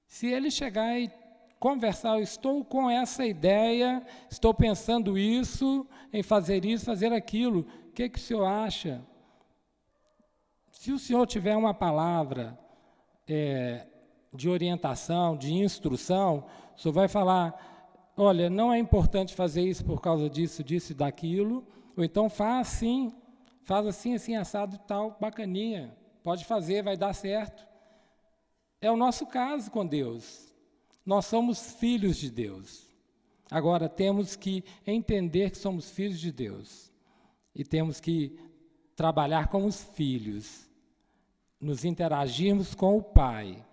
Speaker 3: Se ele chegar e conversar, eu estou com essa ideia, estou pensando isso, em fazer isso, fazer aquilo, o que o senhor acha? Se o senhor tiver uma palavra de orientação, de instrução, o senhor vai falar, olha, não é importante fazer isso por causa disso, disso e daquilo, ou então faz assim, assim, assado e tal, bacaninha, pode fazer, vai dar certo. É o nosso caso com Deus. Nós somos filhos de Deus. Agora, temos que entender que somos filhos de Deus. E temos que trabalhar como os filhos. Nos interagirmos com o Pai.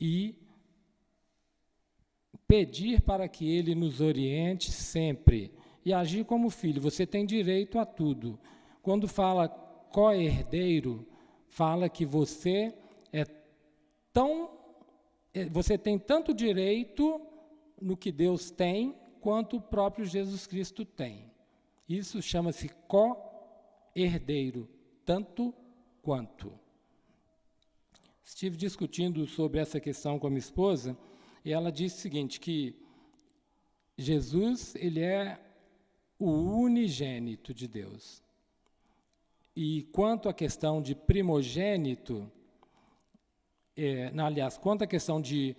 Speaker 3: e pedir para que Ele nos oriente sempre e agir como filho. Você tem direito a tudo. Quando fala co-herdeiro, fala que você tem tanto direito no que Deus tem, quanto o próprio Jesus Cristo tem. Isso chama-se co-herdeiro, tanto quanto. Estive discutindo sobre essa questão com a minha esposa, e ela disse o seguinte, que Jesus, ele é o unigênito de Deus. E quanto à questão de primogênito, quanto à questão de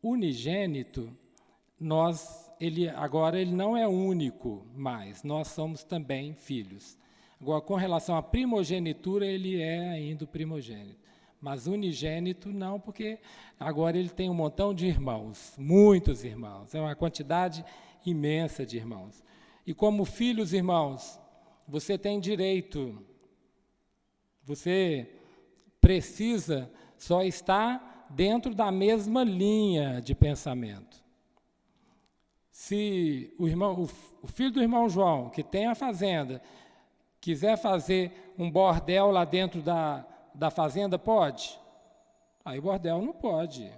Speaker 3: unigênito, agora ele não é único mais, nós somos também filhos. Agora, com relação à primogenitura, ele é ainda o primogênito. Mas unigênito não, porque agora ele tem um montão de irmãos, muitos irmãos, é uma quantidade imensa de irmãos. E como filhos, irmãos, você tem direito, você precisa só estar dentro da mesma linha de pensamento. Se o filho do irmão João, que tem a fazenda, quiser fazer um bordel lá dentro da fazenda, pode? Aí o bordel não pode.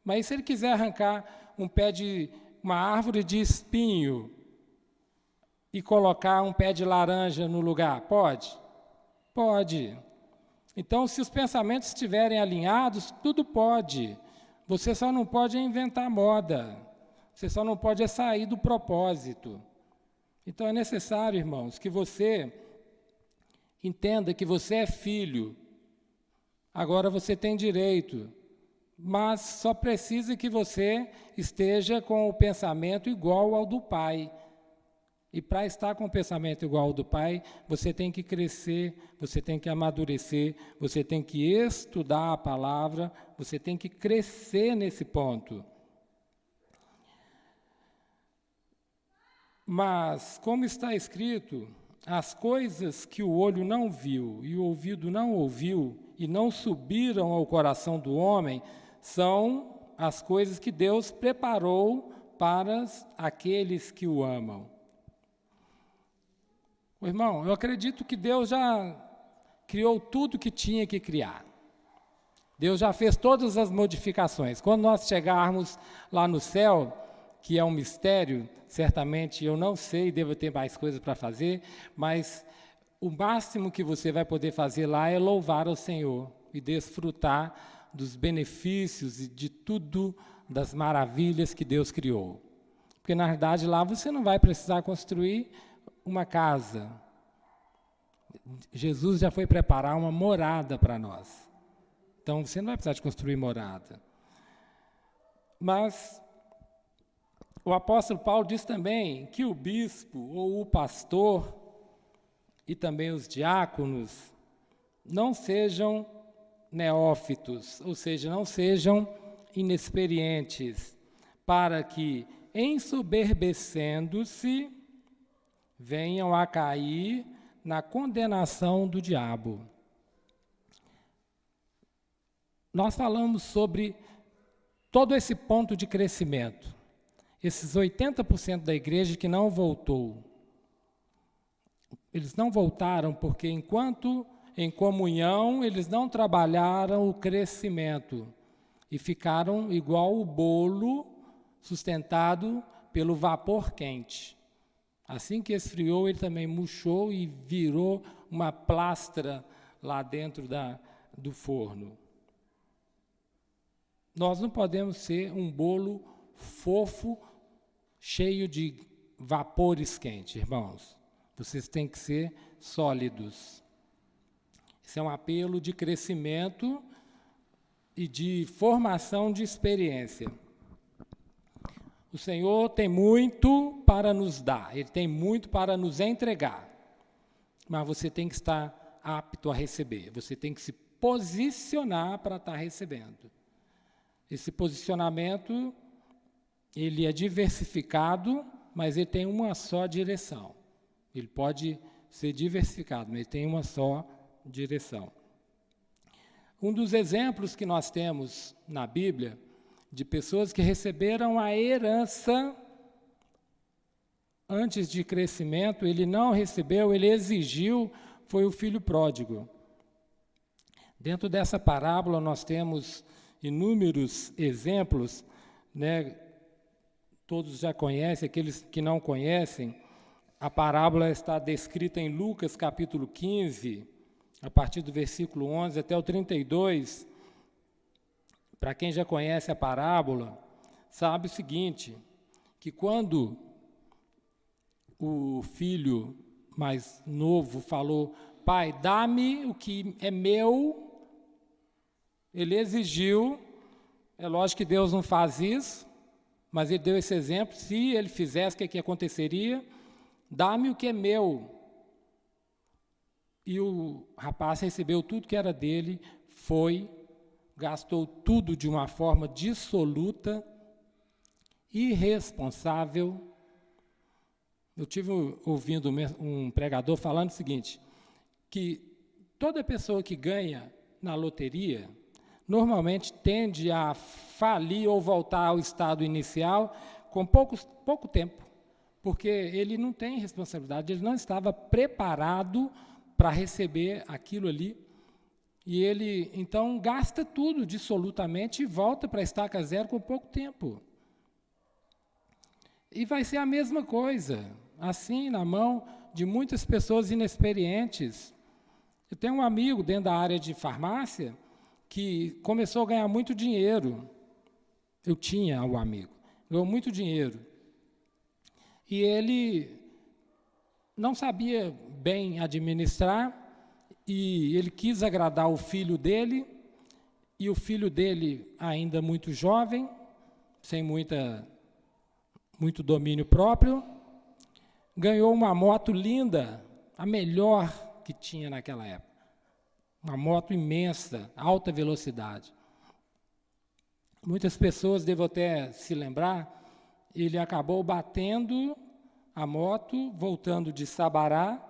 Speaker 3: Mas se ele quiser arrancar uma árvore de espinho e colocar um pé de laranja no lugar, pode? Pode. Então, se os pensamentos estiverem alinhados, tudo pode. Você só não pode inventar moda. Você só não pode sair do propósito. Então, é necessário, irmãos, que você entenda que você é filho. Agora você tem direito, mas só precisa que você esteja com o pensamento igual ao do Pai. E para estar com o pensamento igual ao do Pai, você tem que crescer, você tem que amadurecer, você tem que estudar a palavra, você tem que crescer nesse ponto. Mas, como está escrito, as coisas que o olho não viu e o ouvido não ouviu e não subiram ao coração do homem são as coisas que Deus preparou para aqueles que o amam. Irmão, eu acredito que Deus já criou tudo que tinha que criar. Deus já fez todas as modificações. Quando nós chegarmos lá no céu, que é um mistério, certamente eu não sei, devo ter mais coisas para fazer, mas o máximo que você vai poder fazer lá é louvar ao Senhor e desfrutar dos benefícios e de tudo, das maravilhas que Deus criou. Porque, na verdade, lá você não vai precisar construir uma casa. Jesus já foi preparar uma morada para nós. Então, você não vai precisar de construir morada. Mas o apóstolo Paulo diz também que o bispo ou o pastor e também os diáconos não sejam neófitos, ou seja, não sejam inexperientes, para que, ensoberbecendo-se, venham a cair na condenação do diabo. Nós falamos sobre todo esse ponto de crescimento, esses 80% da igreja que não voltou. Eles não voltaram porque, enquanto em comunhão, eles não trabalharam o crescimento e ficaram igual o bolo sustentado pelo vapor quente. Assim que esfriou, ele também murchou e virou uma plastra lá dentro do forno. Nós não podemos ser um bolo fofo, cheio de vapores quentes, irmãos. Vocês têm que ser sólidos. Isso é um apelo de crescimento e de formação de experiência. O Senhor tem muito para nos dar, Ele tem muito para nos entregar, mas você tem que estar apto a receber, você tem que se posicionar para estar recebendo. Esse posicionamento, ele é diversificado, mas ele tem uma só direção. Ele pode ser diversificado, mas ele tem uma só direção. Um dos exemplos que nós temos na Bíblia de pessoas que receberam a herança antes de crescimento, ele não recebeu, ele exigiu, foi o filho pródigo. Dentro dessa parábola nós temos inúmeros exemplos, né? Todos já conhecem, aqueles que não conhecem, a parábola está descrita em Lucas capítulo 15, a partir do versículo 11 até o 32. Para quem já conhece a parábola, sabe o seguinte, que quando o filho mais novo falou, pai, dá-me o que é meu, ele exigiu, é lógico que Deus não faz isso, mas ele deu esse exemplo, se ele fizesse, o que aconteceria? Dá-me o que é meu. E o rapaz recebeu tudo que era dele, gastou tudo de uma forma dissoluta, irresponsável. Eu tive ouvindo um pregador falando o seguinte, que toda pessoa que ganha na loteria, normalmente tende a falir ou voltar ao estado inicial com pouco tempo, porque ele não tem responsabilidade, ele não estava preparado para receber aquilo ali, e ele, então, gasta tudo dissolutamente e volta para a estaca zero com pouco tempo. E vai ser a mesma coisa, assim, na mão de muitas pessoas inexperientes. Eu tenho um amigo dentro da área de farmácia que começou a ganhar muito dinheiro. Eu tinha um amigo, ganhou muito dinheiro. E ele não sabia bem administrar, e ele quis agradar o filho dele, e o filho dele, ainda muito jovem, sem muito domínio próprio, ganhou uma moto linda, a melhor que tinha naquela época. Uma moto imensa, alta velocidade. Muitas pessoas devem até se lembrar, ele acabou batendo a moto, voltando de Sabará.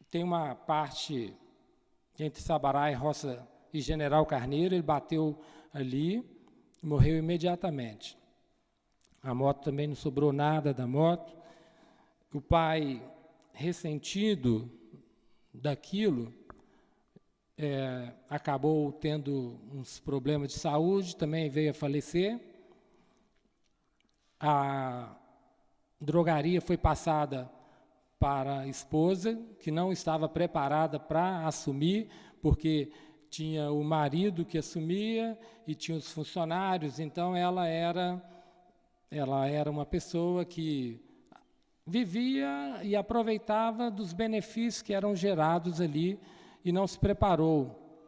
Speaker 3: Tem uma parte entre Sabará e Roça e General Carneiro, ele bateu ali, morreu imediatamente. A moto também não sobrou nada da moto. O pai, ressentido daquilo, acabou tendo uns problemas de saúde, também veio a falecer. A drogaria foi passada para a esposa, que não estava preparada para assumir, porque tinha o marido que assumia e tinha os funcionários, então ela era uma pessoa que vivia e aproveitava dos benefícios que eram gerados ali e não se preparou.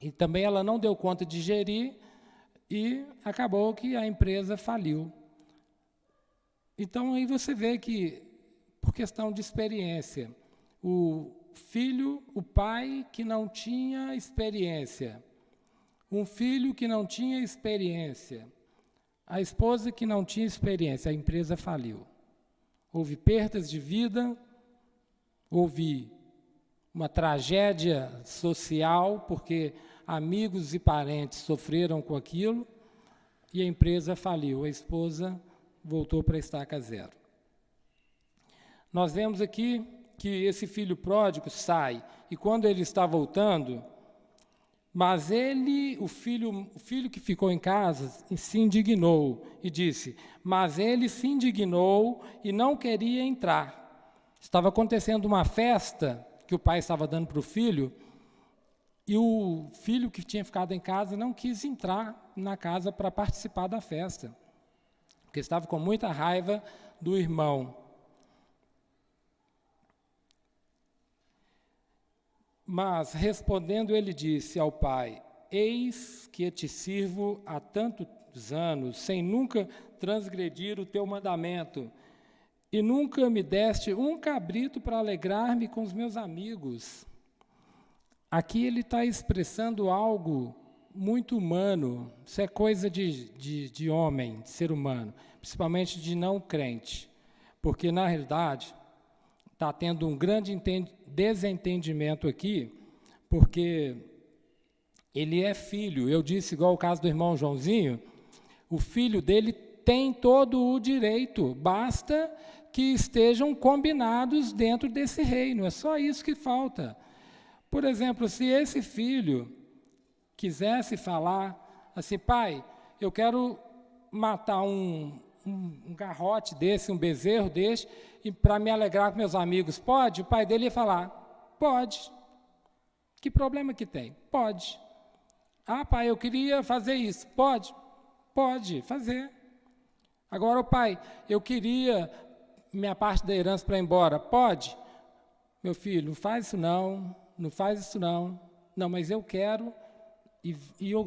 Speaker 3: E também ela não deu conta de gerir e acabou que a empresa faliu. Então, aí você vê que, por questão de experiência, o pai que não tinha experiência, um filho que não tinha experiência, a esposa que não tinha experiência, a empresa faliu. Houve perdas de vida, houve uma tragédia social, porque amigos e parentes sofreram com aquilo, e a empresa faliu, a esposa voltou para a estaca zero. Nós vemos aqui que esse filho pródigo sai, e quando ele está voltando, mas o filho que ficou em casa se indignou e disse, mas ele se indignou e não queria entrar. Estava acontecendo uma festa que o pai estava dando para o filho, e o filho que tinha ficado em casa não quis entrar na casa para participar da festa, porque estava com muita raiva do irmão. Mas, respondendo, ele disse ao pai, eis que te sirvo há tantos anos, sem nunca transgredir o teu mandamento, e nunca me deste um cabrito para alegrar-me com os meus amigos. Aqui ele está expressando algo muito humano, isso é coisa de homem, de ser humano, principalmente de não crente, porque, na realidade, está tendo um grande desentendimento aqui, porque ele é filho. Eu disse, igual o caso do irmão Joãozinho, o filho dele tem todo o direito, basta que estejam combinados dentro desse reino, é só isso que falta. Por exemplo, se esse filho quisesse falar assim, pai, eu quero matar um garrote desse, um bezerro desse, e para me alegrar com meus amigos, pode? O pai dele ia falar, pode. Que problema que tem? Pode. Ah, pai, eu queria fazer isso. Pode? Pode fazer. Agora, o pai, eu queria minha parte da herança para ir embora. Pode? Meu filho, não faz isso não, não faz isso não. Não, mas eu quero,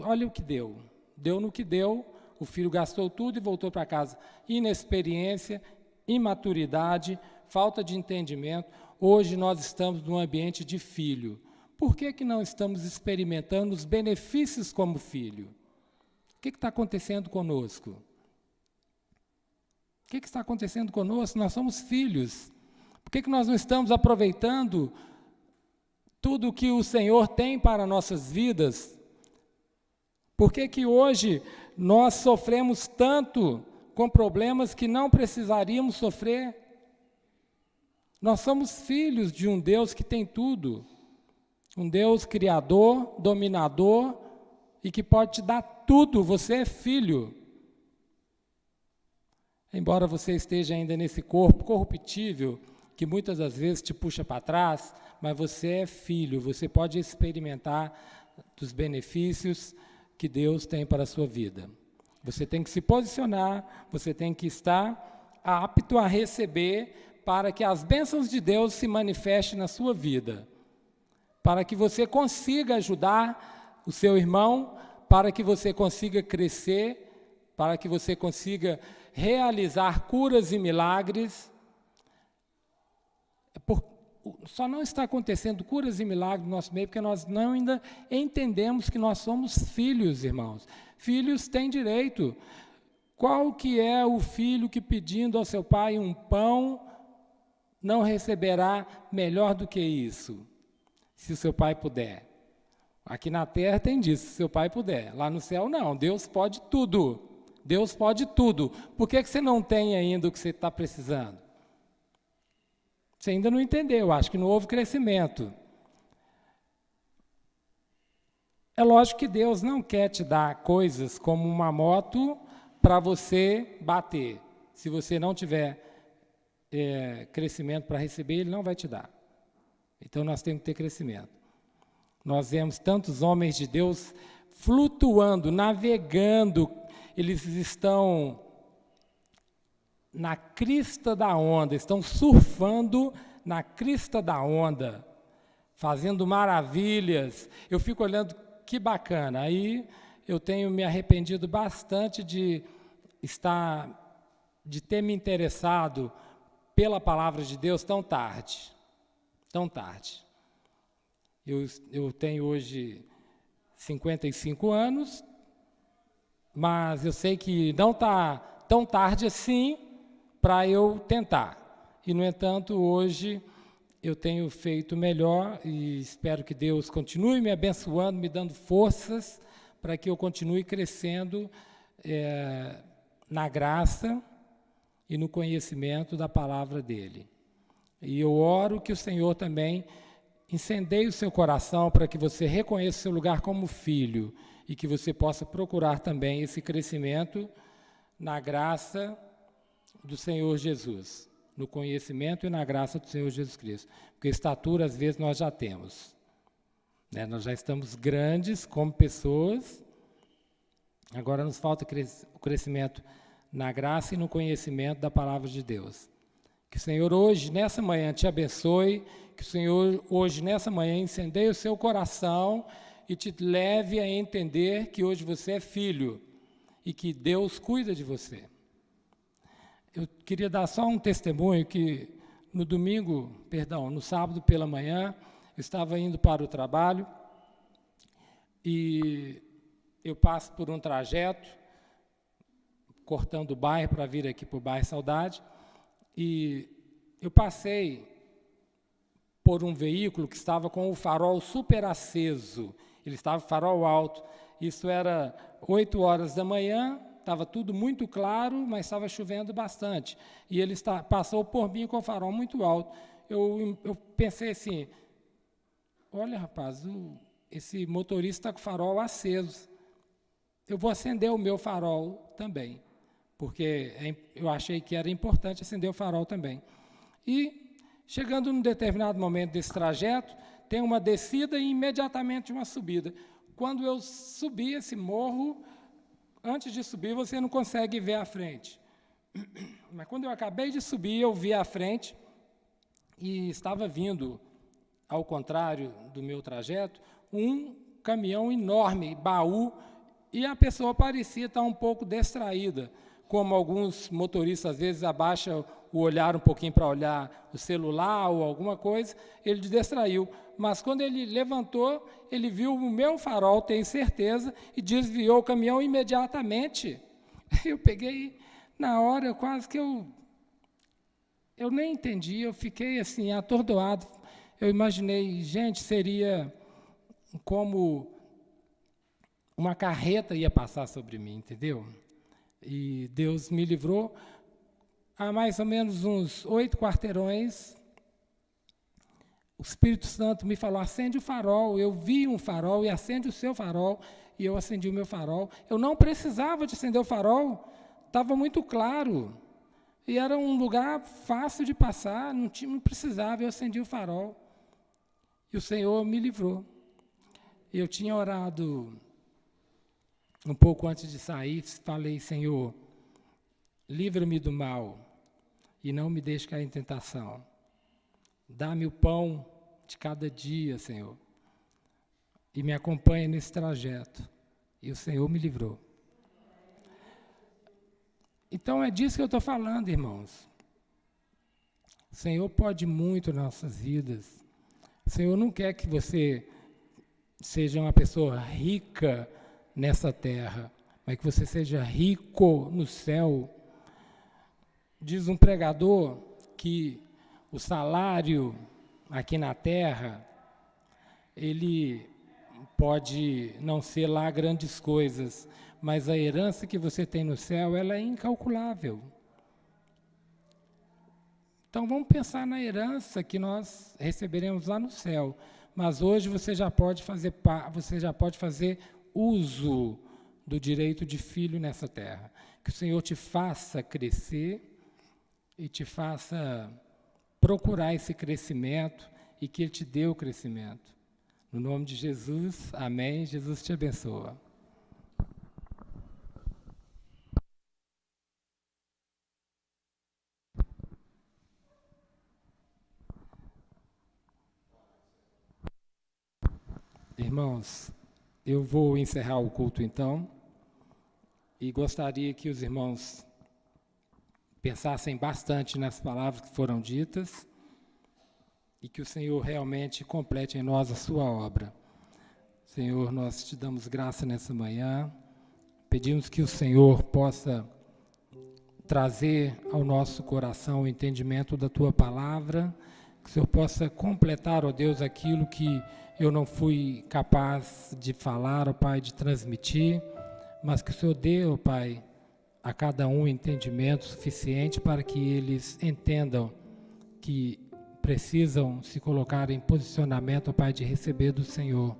Speaker 3: olha o que deu. Deu no que deu, o filho gastou tudo e voltou para casa. Inexperiência, imaturidade, falta de entendimento. Hoje nós estamos num ambiente de filho. Por que não estamos experimentando os benefícios como filho? O que está acontecendo conosco? O que está acontecendo conosco? Nós somos filhos. Por que nós não estamos aproveitando tudo o que o Senhor tem para nossas vidas? Por que hoje nós sofremos tanto com problemas que não precisaríamos sofrer? Nós somos filhos de um Deus que tem tudo. Um Deus criador, dominador e que pode te dar tudo. Você é filho. Embora você esteja ainda nesse corpo corruptível, que muitas das vezes te puxa para trás, mas você é filho, você pode experimentar dos benefícios que Deus tem para a sua vida. Você tem que se posicionar, você tem que estar apto a receber para que as bênçãos de Deus se manifestem na sua vida, para que você consiga ajudar o seu irmão, para que você consiga crescer, para que você consiga realizar curas e milagres. Só não está acontecendo curas e milagres no nosso meio porque nós não ainda entendemos que nós somos filhos, irmãos. Filhos têm direito. Qual que é o filho que pedindo ao seu pai um pão não receberá melhor do que isso? Se o seu pai puder. Aqui na terra tem disso, se o seu pai puder. Lá no céu não, Deus pode tudo. Deus pode tudo. Por que você não tem ainda o que você está precisando? Você ainda não entendeu, acho que não houve crescimento. É lógico que Deus não quer te dar coisas como uma moto para você bater. Se você não tiver crescimento para receber, Ele não vai te dar. Então nós temos que ter crescimento. Nós vemos tantos homens de Deus flutuando, navegando, eles estão na crista da onda, estão surfando na crista da onda, fazendo maravilhas. Eu fico olhando, que bacana. Aí eu tenho me arrependido bastante de ter me interessado pela palavra de Deus tão tarde. Tão tarde. Eu tenho hoje 55 anos, mas eu sei que não está tão tarde assim para eu tentar. E, no entanto, hoje eu tenho feito melhor e espero que Deus continue me abençoando, me dando forças para que eu continue crescendo na graça e no conhecimento da palavra dEle. E eu oro que o Senhor também incendeie o seu coração para que você reconheça o seu lugar como filho e que você possa procurar também esse crescimento na graça do Senhor Jesus, no conhecimento e na graça do Senhor Jesus Cristo. Porque estatura, às vezes, nós já temos. Né? Nós já estamos grandes como pessoas, agora nos falta o crescimento na graça e no conhecimento da palavra de Deus. Que o Senhor hoje, nessa manhã, te abençoe, que o Senhor hoje, nessa manhã, incendeie o seu coração e te leve a entender que hoje você é filho e que Deus cuida de você. Eu queria dar só um testemunho que no sábado pela manhã, eu estava indo para o trabalho e eu passo por um trajeto, cortando o bairro para vir aqui para o bairro Saudade, e eu passei por um veículo que estava com o farol super aceso. Ele estava farol alto. Isso era 8 horas da manhã, estava tudo muito claro, mas estava chovendo bastante. E ele passou por mim com o farol muito alto. Eu pensei assim, olha, rapaz, esse motorista está com o farol aceso. Eu vou acender o meu farol também, porque eu achei que era importante acender o farol também. E, chegando num determinado momento desse trajeto, tem uma descida e imediatamente uma subida. Quando eu subi esse morro, antes de subir, você não consegue ver a frente. Mas quando eu acabei de subir, eu vi a frente e estava vindo, ao contrário do meu trajeto, um caminhão enorme, baú, e a pessoa parecia estar um pouco distraída, como alguns motoristas às vezes abaixam o olhar um pouquinho para olhar o celular ou alguma coisa, ele distraiu. Mas quando ele levantou, ele viu o meu farol, tenho certeza, e desviou o caminhão imediatamente. Eu peguei, na hora, quase que eu nem entendi, eu fiquei assim, atordoado. Eu imaginei, gente, seria como uma carreta ia passar sobre mim, entendeu? E Deus me livrou. Há mais ou menos uns 8 quarteirões, o Espírito Santo me falou, acende o farol. Eu vi um farol e acende o seu farol, e eu acendi o meu farol. Eu não precisava de acender o farol, estava muito claro, e era um lugar fácil de passar, não precisava, eu acendi o farol. E o Senhor me livrou. Eu tinha orado um pouco antes de sair, falei, Senhor, livra-me do mal e não me deixe cair em tentação. Dá-me o pão de cada dia, Senhor, e me acompanha nesse trajeto. E o Senhor me livrou. Então, é disso que eu estou falando, irmãos. O Senhor pode muito nas nossas vidas. O Senhor não quer que você seja uma pessoa rica nessa terra, mas que você seja rico no céu. Diz um pregador que o salário aqui na terra, ele pode não ser lá grandes coisas, mas a herança que você tem no céu, ela é incalculável. Então vamos pensar na herança que nós receberemos lá no céu. Mas hoje você já pode fazer uso do direito de filho nessa terra. Que o Senhor te faça crescer e te faça procurar esse crescimento e que Ele te dê o crescimento. No nome de Jesus, amém. Jesus te abençoa. Irmãos, eu vou encerrar o culto então, e gostaria que os irmãos pensassem bastante nas palavras que foram ditas e que o Senhor realmente complete em nós a sua obra. Senhor, nós te damos graça nessa manhã, pedimos que o Senhor possa trazer ao nosso coração o entendimento da tua palavra, que o Senhor possa completar, ó Deus, aquilo que eu não fui capaz de falar, ó Pai, de transmitir, mas que o Senhor dê, ó Pai, a cada um entendimento suficiente para que eles entendam que precisam se colocar em posicionamento, ó Pai, de receber do Senhor.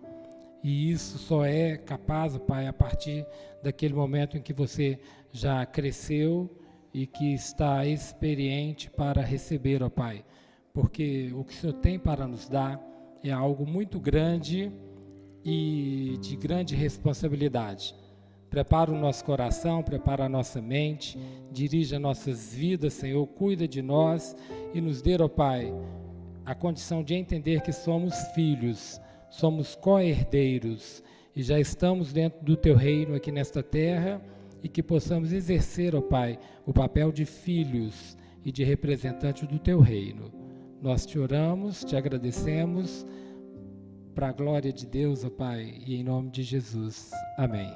Speaker 3: E isso só é capaz, ó Pai, a partir daquele momento em que você já cresceu e que está experiente para receber, ó Pai. Porque o que o Senhor tem para nos dar é algo muito grande e de grande responsabilidade. Prepara o nosso coração, prepara a nossa mente, dirija nossas vidas, Senhor, cuida de nós e nos dê, ó Pai, a condição de entender que somos filhos, somos co-herdeiros e já estamos dentro do Teu reino aqui nesta terra e que possamos exercer, ó Pai, o papel de filhos e de representantes do Teu reino. Nós te oramos, te agradecemos, para a glória de Deus, ó Pai, e em nome de Jesus. Amém.